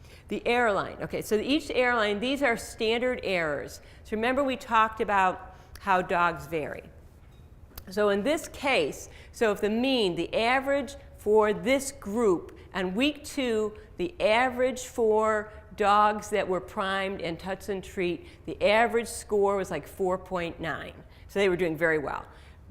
again? The error line. Okay, so each error line, these are standard errors. So remember we talked about how dogs vary. So in this case, so if the mean, the average for this group, and week 2, the average for dogs that were primed and touch and treat, the average score was like 4.9. So they were doing very well.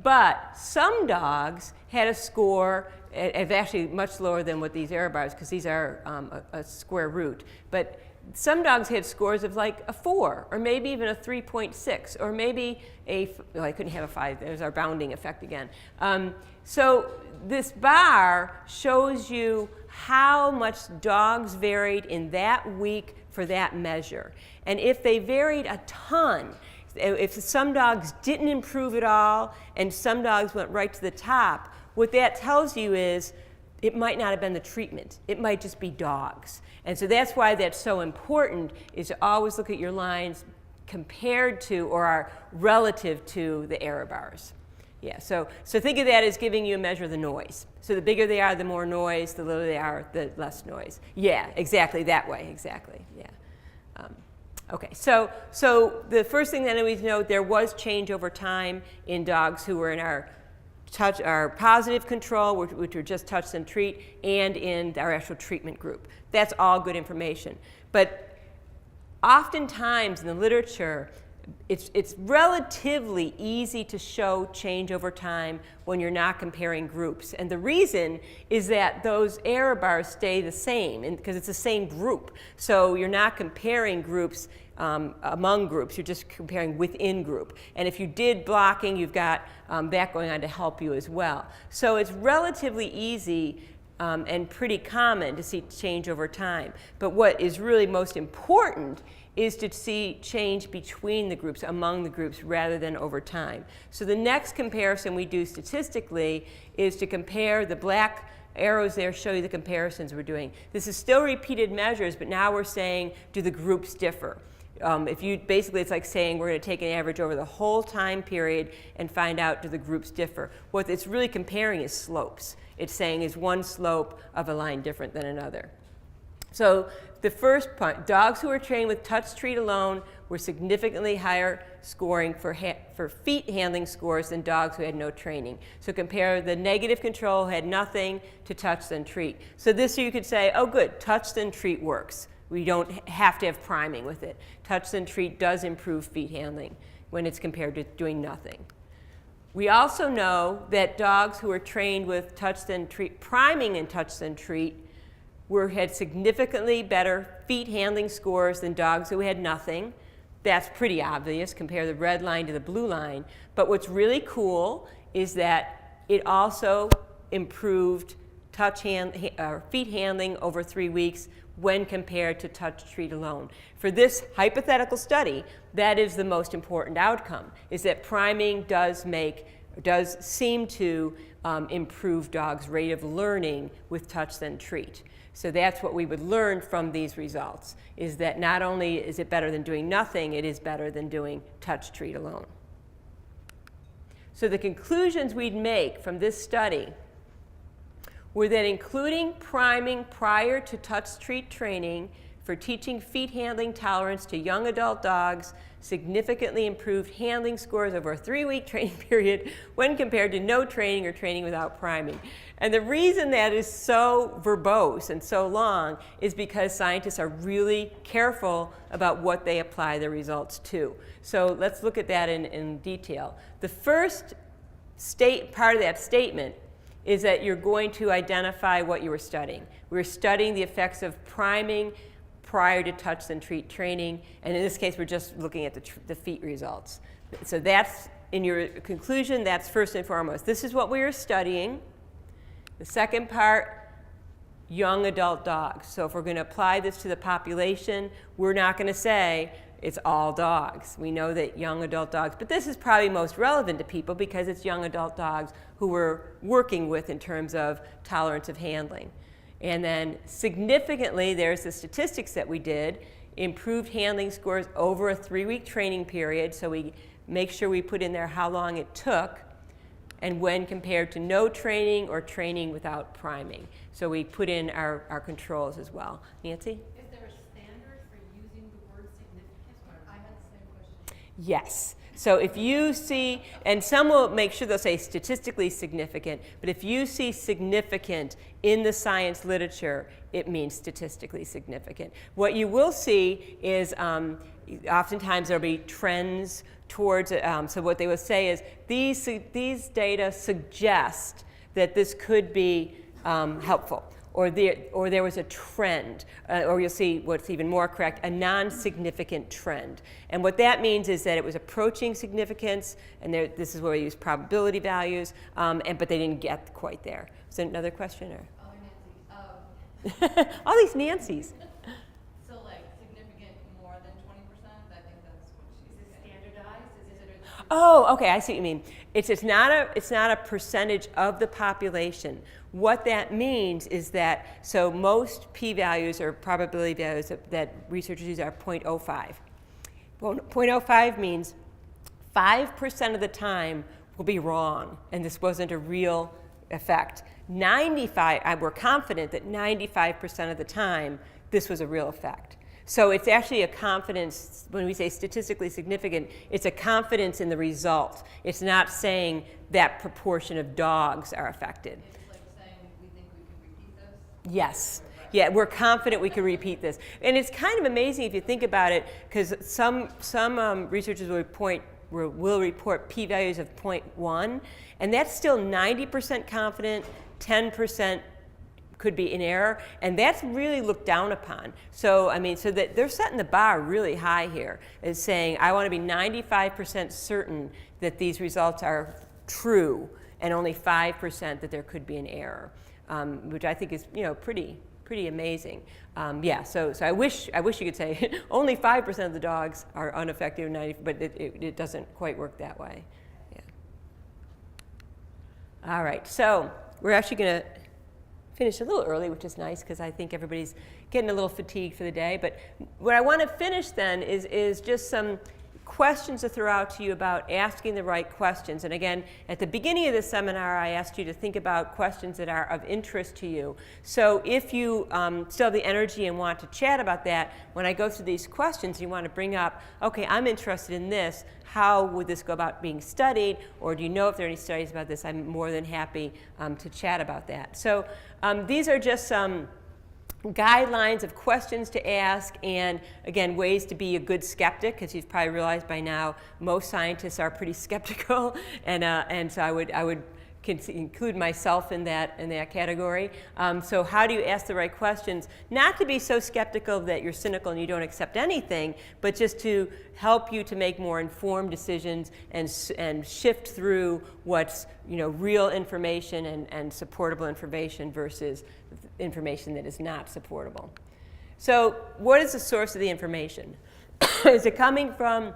But some dogs had a score of actually much lower than what these error bars, because these are a square root. But some dogs had scores of like a 4, or maybe even a 3.6, or maybe I couldn't have a 5. There's our bounding effect again. So this bar shows you how much dogs varied in that week for that measure. And if they varied a ton, if some dogs didn't improve at all and some dogs went right to the top, what that tells you is it might not have been the treatment. It might just be dogs. And so that's why that's so important, is to always look at your lines compared to or are relative to the error bars. Yeah, so think of that as giving you a measure of the noise. So the bigger they are, the more noise. The littler they are, the less noise. Yeah, exactly that way, exactly, yeah. Okay, so the first thing that we need to know, there was change over time in dogs who were in our positive control, which were just touch and treat, and in our actual treatment group. That's all good information. But oftentimes in the literature, it's relatively easy to show change over time when you're not comparing groups. And the reason is that those error bars stay the same because it's the same group. So you're not comparing groups among groups, you're just comparing within group. And if you did blocking, you've got that going on to help you as well. So it's relatively easy and pretty common to see change over time. But what is really most important is to see change between the groups, among the groups, rather than over time. So the next comparison we do statistically is to compare the black arrows there show you the comparisons we're doing. This is still repeated measures, but now we're saying, do the groups differ? Basically it's like saying we're going to take an average over the whole time period and find out, do the groups differ? What it's really comparing is slopes. It's saying, is one slope of a line different than another? So the first part, dogs who were trained with touch treat alone were significantly higher scoring for feet handling scores than dogs who had no training. So compare the negative control had nothing to touch then treat. So this you could say, oh good, touch then treat works. We don't have to have priming with it. Touch then treat does improve feet handling when it's compared to doing nothing. We also know that dogs who were trained with touch then treat, priming and touch then treat, had significantly better feet handling scores than dogs who had nothing. That's pretty obvious. Compare the red line to the blue line. But what's really cool is that it also improved feet handling over 3 weeks when compared to touch treat alone. For this hypothetical study, that is the most important outcome, is that priming does seem to improve dogs' rate of learning with touch then treat. So that's what we would learn from these results, is that not only is it better than doing nothing, it is better than doing touch treat alone. So the conclusions we'd make from this study were that including priming prior to touch treat training for teaching feet handling tolerance to young adult dogs significantly improved handling scores over a 3-week training period when compared to no training or training without priming. And the reason that is so verbose and so long is because scientists are really careful about what they apply the results to. So let's look at that in detail. The first part of that statement is that you're going to identify what you were studying. We were studying the effects of priming prior to touch then treat training, and in this case we're just looking at the feet results. So that's, in your conclusion, that's first and foremost. This is what we were studying. The second part, young adult dogs. So if we're going to apply this to the population, we're not going to say it's all dogs. We know that young adult dogs, but this is probably most relevant to people because it's young adult dogs who we're working with in terms of tolerance of handling. And then significantly, there's the statistics that we did, improved handling scores over a 3-week training period. So we make sure we put in there how long it took and when compared to no training or training without priming. So we put in our controls as well. Nancy? Is there a standard for using the word significant? I had the same question. Yes. So if you see, and some will make sure they'll say statistically significant, but if you see significant in the science literature, it means statistically significant. What you will see is oftentimes there'll be trends towards, so what they will say is these data suggest that this could be helpful. Or there was a trend, or you'll see what's even more correct, a non-significant trend. And what that means is that it was approaching significance, and this is where we use probability values, but they didn't get quite there. Is there another question? Or? Nancy. All these Nancys. So like significant more than 20%? I think that's what she's standardized? Is it Oh, okay, I see what you mean. It's not a percentage of the population. What that means is that, so most p-values or probability values that researchers use are 0.05. Well, 0.05 means 5% of the time will be wrong, and this wasn't a real effect. We're confident that 95% of the time this was a real effect. So it's actually a confidence, when we say statistically significant, it's a confidence in the result. It's not saying that proportion of dogs are affected. It's like saying we think we can repeat this. Yes. Yeah, we're confident we can repeat this. And it's kind of amazing if you think about it, because some researchers will report p-values of 0.1, and that's still 90% confident, 10% could be in error, and that's really looked down upon. So, I mean, so that they're setting the bar really high here, is saying, I want to be 95% certain that these results are true, and only 5% that there could be an error, which I think is, you know, pretty amazing. Yeah, so I wish you could say only 5% of the dogs are unaffected, 90, but it doesn't quite work that way. Yeah. All right, so we're actually going to finish a little early, which is nice because I think everybody's getting a little fatigued for the day. But what I want to finish then is just some questions to throw out to you about asking the right questions. And again, at the beginning of the seminar, I asked you to think about questions that are of interest to you. So if you still have the energy and want to chat about that, when I go through these questions, you want to bring up, okay, I'm interested in this. How would this go about being studied? Or do you know if there are any studies about this? I'm more than happy to chat about that. So these are just some guidelines of questions to ask, and again, ways to be a good skeptic, because you've probably realized by now most scientists are pretty skeptical, and so I would include myself in that category. So how do you ask the right questions? Not to be so skeptical that you're cynical and you don't accept anything, but just to help you to make more informed decisions and shift through what's, you know, real information and supportable information versus information that is not supportable. So what is the source of the information? Is it coming from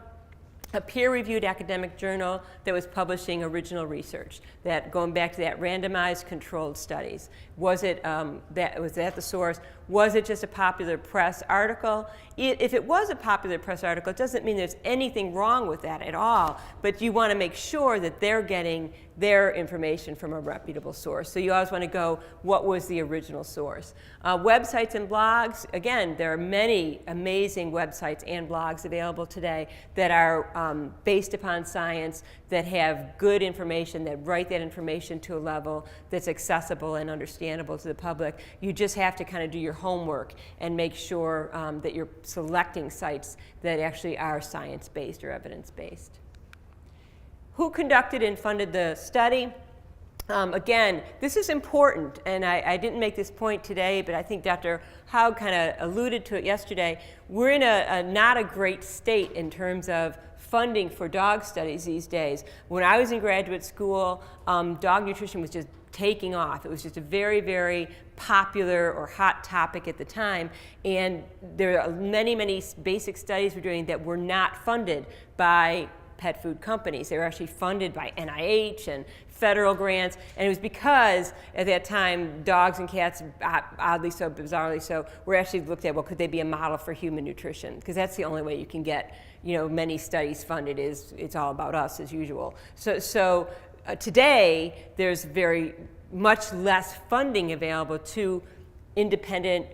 a peer-reviewed academic journal that was publishing original research, that going back to that randomized controlled studies? Was that the source? Was it just a popular press article? If it was a popular press article, it doesn't mean there's anything wrong with that at all, but you want to make sure that they're getting their information from a reputable source. So you always want to go, what was the original source? Websites and blogs, again, there are many amazing websites and blogs available today that are based upon science, that have good information, that write that information to a level that's accessible and understandable to the public. You just have to kind of do your homework and make sure that you're selecting sites that actually are science-based or evidence-based. Who conducted and funded the study? Again, this is important, and I didn't make this point today, but I think Dr. Howe kind of alluded to it yesterday. We're in not a great state in terms of funding for dog studies these days. When I was in graduate school, dog nutrition was just taking off. It was just a very, very popular or hot topic at the time, and there are many, many basic studies we're doing that were not funded by pet food companies. They were actually funded by NIH and federal grants, and it was because at that time dogs and cats, oddly so, bizarrely so, were actually looked at, well, could they be a model for human nutrition? Because that's the only way you can get, you know, many studies funded, is it's all about us as usual. So today there's very much less funding available to independent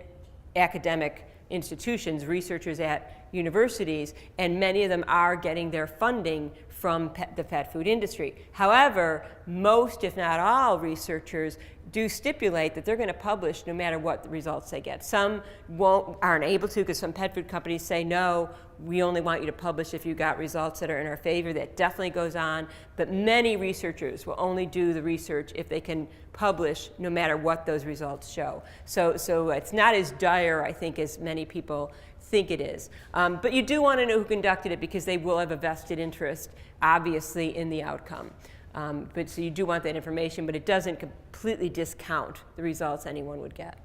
academic institutions, researchers at universities, and many of them are getting their funding from the pet food industry. However, most, if not all, researchers do stipulate that they're going to publish no matter what the results they get. Some aren't able to, because some pet food companies say, no, we only want you to publish if you got results that are in our favor. That definitely goes on, but many researchers will only do the research if they can publish no matter what those results show. So it's not as dire, I think, as many people think it is. But you do want to know who conducted it, because they will have a vested interest, obviously, in the outcome. But so you do want that information, but it doesn't completely discount the results anyone would get.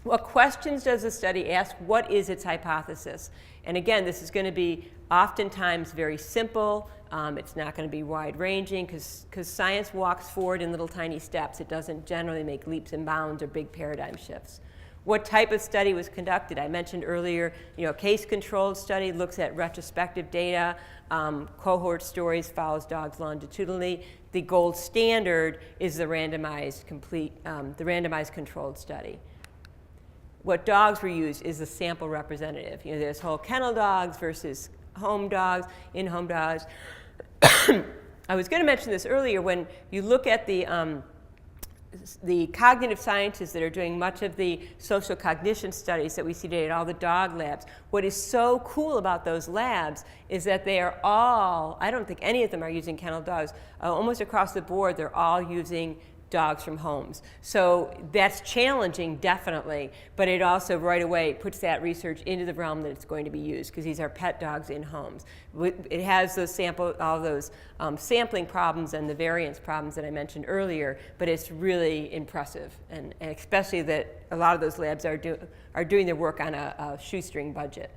What questions does the study ask? What is its hypothesis? And again, this is going to be oftentimes very simple. It's not going to be wide-ranging, because science walks forward in little tiny steps. It doesn't generally make leaps and bounds or big paradigm shifts. What type of study was conducted? I mentioned earlier, case-controlled study looks at retrospective data. Cohort stories follows dogs longitudinally. The gold standard is the randomized controlled study. what dogs were used is a sample representative. You know, there's whole kennel dogs versus home dogs, in-home dogs. I was going to mention this earlier. When you look at the cognitive scientists that are doing much of the social cognition studies that we see today at all the dog labs, what is so cool about those labs is that they are all, I don't think any of them are using kennel dogs. Almost across the board, they're all using dogs from homes. So that's challenging, definitely, but it also right away puts that research into the realm that it's going to be used, because these are pet dogs in homes. It has those all those sampling problems and the variance problems that I mentioned earlier, but it's really impressive, and especially that a lot of those labs are doing their work on a shoestring budget.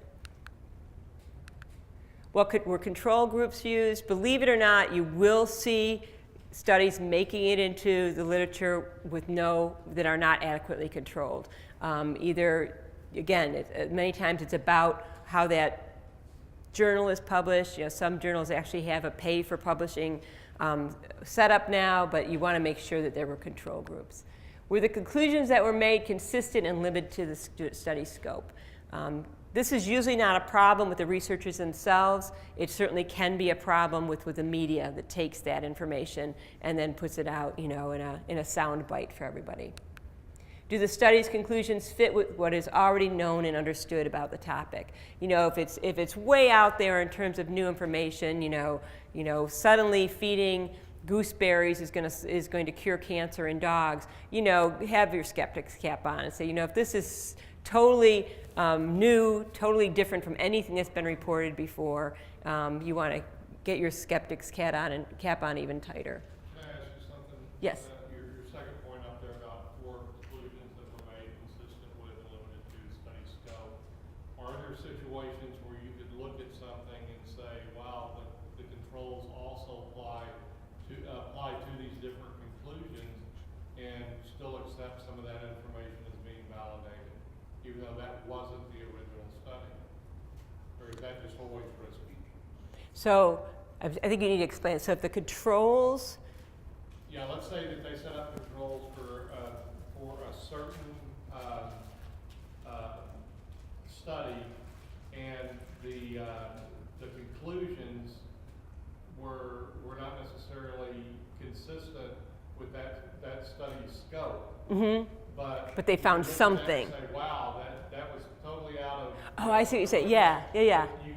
What were control groups used? Believe it or not, you will see studies making it into the literature that are not adequately controlled. Either, again, many times it's about how that journal is published. You know, some journals actually have a pay for publishing setup now, but you want to make sure that there were control groups. Were the conclusions that were made consistent and limited to the study scope? This is usually not a problem with the researchers themselves. It certainly can be a problem with the media that takes that information and then puts it out, you know, in a sound bite for everybody. Do the study's conclusions fit with what is already known and understood about the topic? You know, if it's way out there in terms of new information, you know, suddenly feeding gooseberries is going to cure cancer in dogs, you know, have your skeptic's cap on and say, you know, if this is totally new, totally different from anything that's been reported before, you want to get your skeptic's cap on even tighter. Can I ask you something? Yes. Your second point up there about 4 conclusions that were made consistent with and limited to study scope. Are there situations where you could look at something and say, wow, the controls also apply to these different conclusions, and still accept some of that information as being validated, even though that wasn't the original study? Or is that just always risky? So I think you need to explain. So if the controls, Yeah, let's say that they set up controls for a certain study, and the conclusions were not necessarily consistent with that study's scope. mm-hmm. But they found you look at that and something. say, wow, that was totally out of. Oh, I see what you say. Yeah.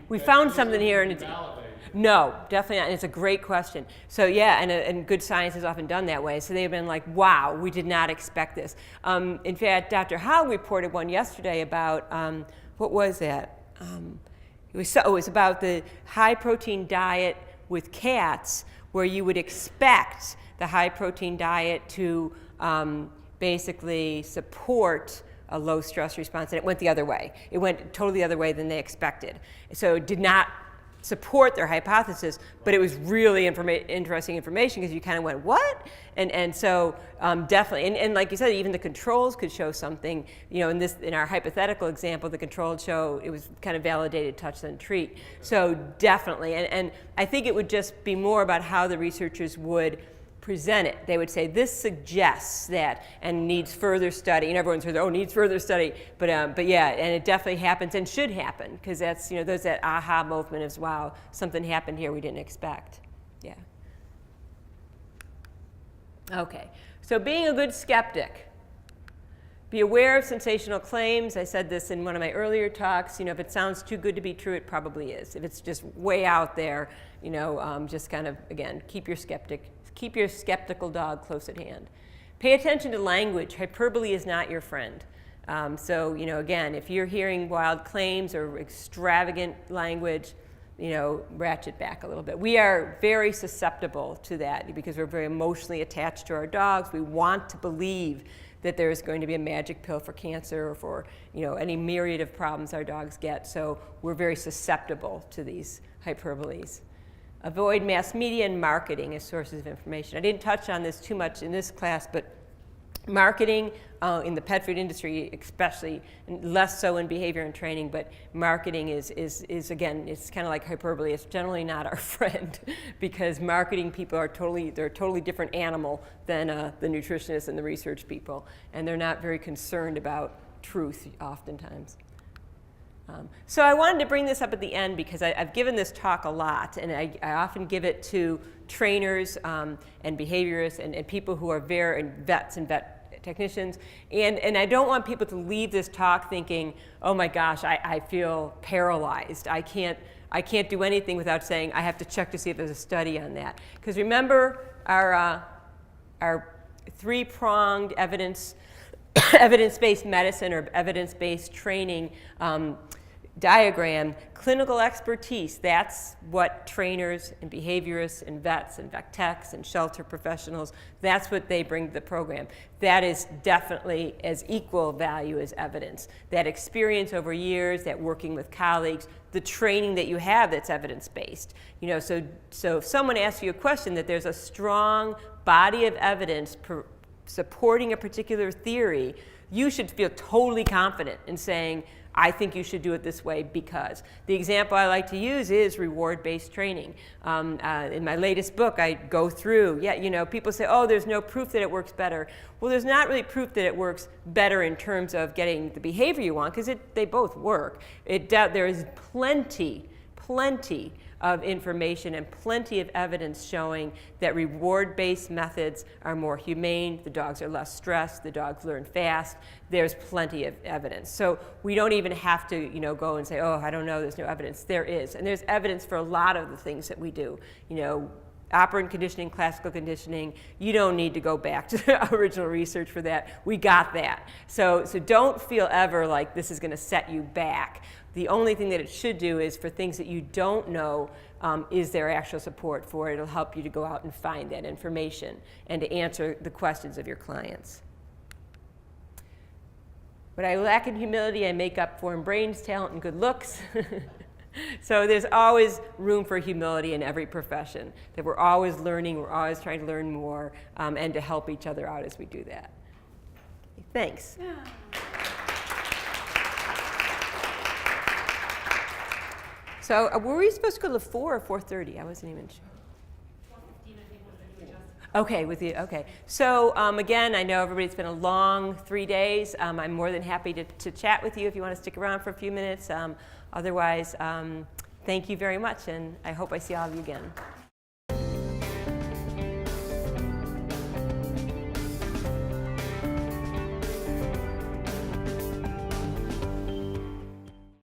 We that found just something here, and isn't it's validated. no, definitely not. And it's a great question. So yeah, and good science is often done that way. So they've been like, wow, we did not expect this. In fact, Dr. Howe reported one yesterday about what was that? It was about the high protein diet with cats, where you would expect the high protein diet to basically support a low stress response, and it went the other way. It went totally the other way than they expected. So it did not support their hypothesis, but it was really interesting information, because you kind of went, what? And so definitely, and like you said, even the controls could show something. You know, in our hypothetical example, the controlled show, it was kind of validated touch then treat. So definitely, and I think it would just be more about how the researchers would present it. They would say, this suggests that, and needs further study. And everyone says, oh, needs further study. But yeah, and it definitely happens and should happen, because that's, you know, there's that aha moment of, wow, something happened here we didn't expect. Yeah. Okay, so being a good skeptic. Be aware of sensational claims. I said this in one of my earlier talks. You know, if it sounds too good to be true, it probably is. If it's just way out there, you know, just kind of, again, keep your skeptical dog close at hand. Pay attention to language. Hyperbole is not your friend. So, you know, again, if you're hearing wild claims or extravagant language, you know, ratchet back a little bit. We are very susceptible to that, because we're very emotionally attached to our dogs. We want to believe that there is going to be a magic pill for cancer or for, you know, any myriad of problems our dogs get. So we're very susceptible to these hyperboles. Avoid mass media and marketing as sources of information. I didn't touch on this too much in this class, but marketing in the pet food industry especially, and less so in behavior and training, but marketing is again, it's kind of like hyperbole. It's generally not our friend, because marketing people are they're a totally different animal than the nutritionists and the research people, and they're not very concerned about truth oftentimes. So I wanted to bring this up at the end because I've given this talk a lot, and I often give it to trainers and behaviorists and people who are and vets and vet technicians. And I don't want people to leave this talk thinking, oh my gosh, I feel paralyzed. I can't do anything without saying I have to check to see if there's a study on that. Because remember our three-pronged evidence-based medicine or evidence-based training diagram, clinical expertise, that's what trainers and behaviorists and vets and vet techs and shelter professionals, that's what they bring to the program. That is definitely as equal value as evidence. That experience over years, that working with colleagues, the training that you have that's evidence-based. You know, so if someone asks you a question that there's a strong body of evidence supporting a particular theory, you should feel totally confident in saying, I think you should do it this way because. The example I like to use is reward-based training. In my latest book, I go through, people say, oh, there's no proof that it works better. Well, there's not really proof that it works better in terms of getting the behavior you want, because they both work. There is plenty of information and plenty of evidence showing that reward-based methods are more humane, the dogs are less stressed, the dogs learn fast. There's plenty of evidence. So we don't even have to go and say, oh, I don't know, there's no evidence. There is. And there's evidence for a lot of the things that we do. Operant conditioning, classical conditioning, you don't need to go back to the original research for that. We got that. So don't feel ever like this is going to set you back. The only thing that it should do is for things that you don't know, is there actual support for it? It'll help you to go out and find that information and to answer the questions of your clients. What I lack in humility, I make up for in brains, talent, and good looks. So there's always room for humility in every profession, that we're always learning, we're always trying to learn more, and to help each other out as we do that. Thanks. So were we supposed to go to 4 or 4:30? I wasn't even sure. 4:15, I think, was the new adjustment. Okay, okay. So again, I know everybody's been a long 3 days. I'm more than happy to chat with you if you want to stick around for a few minutes. Otherwise, thank you very much, and I hope I see all of you again.